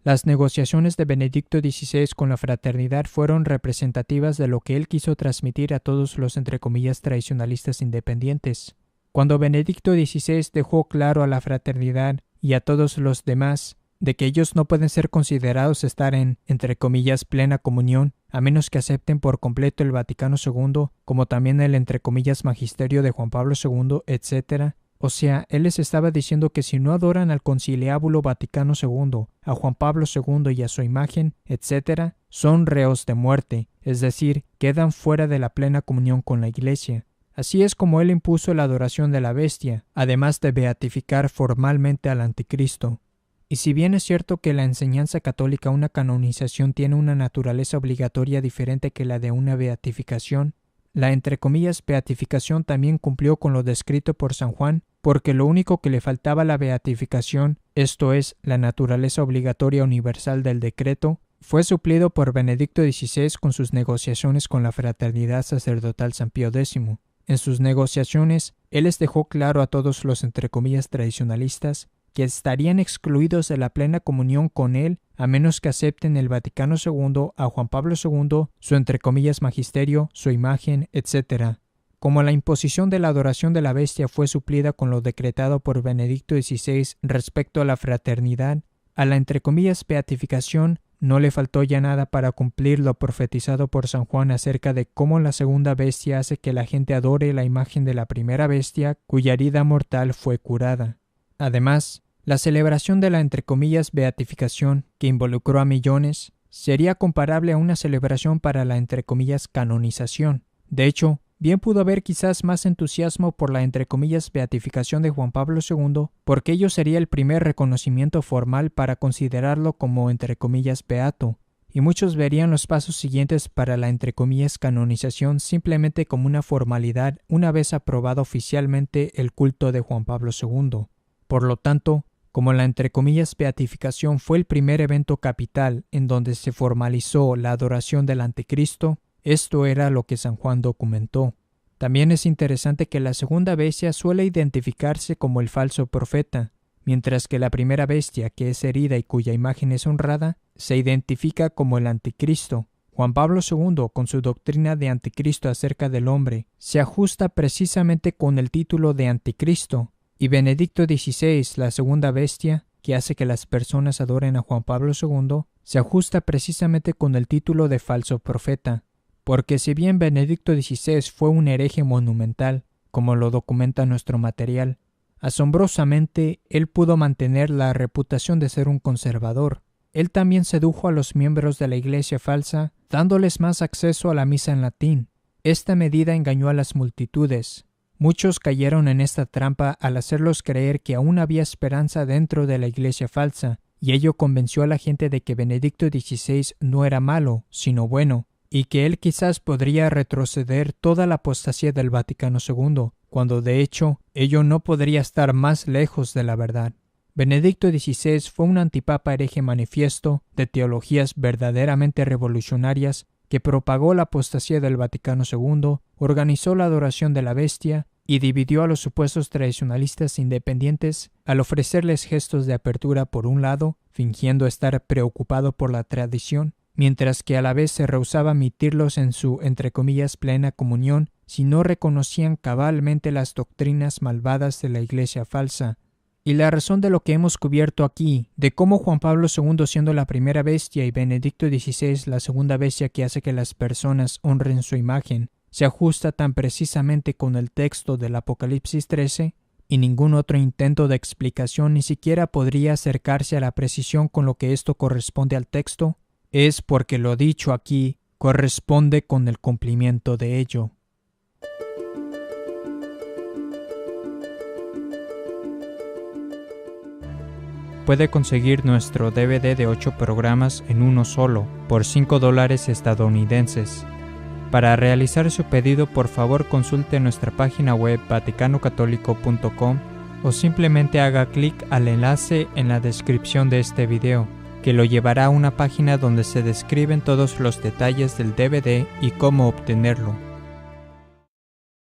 Las negociaciones de Benedicto XVI con la fraternidad fueron representativas de lo que él quiso transmitir a todos los entre comillas tradicionalistas independientes. Cuando Benedicto XVI dejó claro a la fraternidad y a todos los demás de que ellos no pueden ser considerados estar en, entre comillas, plena comunión, a menos que acepten por completo el Vaticano II, como también el, entre comillas, magisterio de Juan Pablo II, etc., o sea, él les estaba diciendo que si no adoran al Conciliábulo Vaticano II, a Juan Pablo II y a su imagen, etc., son reos de muerte, es decir, quedan fuera de la plena comunión con la Iglesia. Así es como él impuso la adoración de la bestia, además de beatificar formalmente al Anticristo. Y si bien es cierto que la enseñanza católica, una canonización, tiene una naturaleza obligatoria diferente que la de una beatificación, la entre comillas beatificación también cumplió con lo descrito por San Juan, porque lo único que le faltaba a la beatificación, esto es, la naturaleza obligatoria universal del decreto, fue suplido por Benedicto XVI con sus negociaciones con la Fraternidad Sacerdotal San Pío X. En sus negociaciones, él les dejó claro a todos los entre comillas tradicionalistas que estarían excluidos de la plena comunión con él a menos que acepten el Vaticano II, a Juan Pablo II, su entre comillas magisterio, su imagen, etc. Como la imposición de la adoración de la bestia fue suplida con lo decretado por Benedicto XVI respecto a la fraternidad, a la entre comillas beatificación no le faltó ya nada para cumplir lo profetizado por San Juan acerca de cómo la segunda bestia hace que la gente adore la imagen de la primera bestia cuya herida mortal fue curada. Además, la celebración de la entre comillas beatificación, que involucró a millones, sería comparable a una celebración para la entre comillas canonización. De hecho, bien pudo haber quizás más entusiasmo por la entre comillas beatificación de Juan Pablo II, porque ello sería el primer reconocimiento formal para considerarlo como entre comillas beato, y muchos verían los pasos siguientes para la entre comillas canonización simplemente como una formalidad una vez aprobado oficialmente el culto de Juan Pablo II. Por lo tanto, como la entre comillas beatificación fue el primer evento capital en donde se formalizó la adoración del Anticristo, esto era lo que San Juan documentó. También es interesante que la segunda bestia suele identificarse como el falso profeta, mientras que la primera bestia, que es herida y cuya imagen es honrada, se identifica como el Anticristo. Juan Pablo II, con su doctrina de Anticristo acerca del hombre, se ajusta precisamente con el título de Anticristo, y Benedicto XVI, la segunda bestia, que hace que las personas adoren a Juan Pablo II, se ajusta precisamente con el título de falso profeta, porque si bien Benedicto XVI fue un hereje monumental, como lo documenta nuestro material, asombrosamente él pudo mantener la reputación de ser un conservador. Él también sedujo a los miembros de la Iglesia falsa, dándoles más acceso a la misa en latín. Esta medida engañó a las multitudes. Muchos cayeron en esta trampa al hacerlos creer que aún había esperanza dentro de la Iglesia falsa, y ello convenció a la gente de que Benedicto XVI no era malo, sino bueno, y que él quizás podría retroceder toda la apostasía del Vaticano II, cuando de hecho ello no podría estar más lejos de la verdad. Benedicto XVI fue un antipapa hereje manifiesto, de teologías verdaderamente revolucionarias, que propagó la apostasía del Vaticano II, organizó la adoración de la bestia y dividió a los supuestos tradicionalistas independientes al ofrecerles gestos de apertura por un lado, fingiendo estar preocupado por la tradición, mientras que a la vez se rehusaba a admitirlos en su, entre comillas, plena comunión si no reconocían cabalmente las doctrinas malvadas de la Iglesia falsa. Y la razón de lo que hemos cubierto aquí, de cómo Juan Pablo II siendo la primera bestia y Benedicto XVI la segunda bestia que hace que las personas honren su imagen, se ajusta tan precisamente con el texto del Apocalipsis 13, y ningún otro intento de explicación ni siquiera podría acercarse a la precisión con lo que esto corresponde al texto, es porque lo dicho aquí corresponde con el cumplimiento de ello. Puede conseguir nuestro DVD de 8 programas en uno solo, por $5 estadounidenses. Para realizar su pedido, por favor consulte nuestra página web vaticanocatólico.com o simplemente haga clic al enlace en la descripción de este video, que lo llevará a una página donde se describen todos los detalles del DVD y cómo obtenerlo.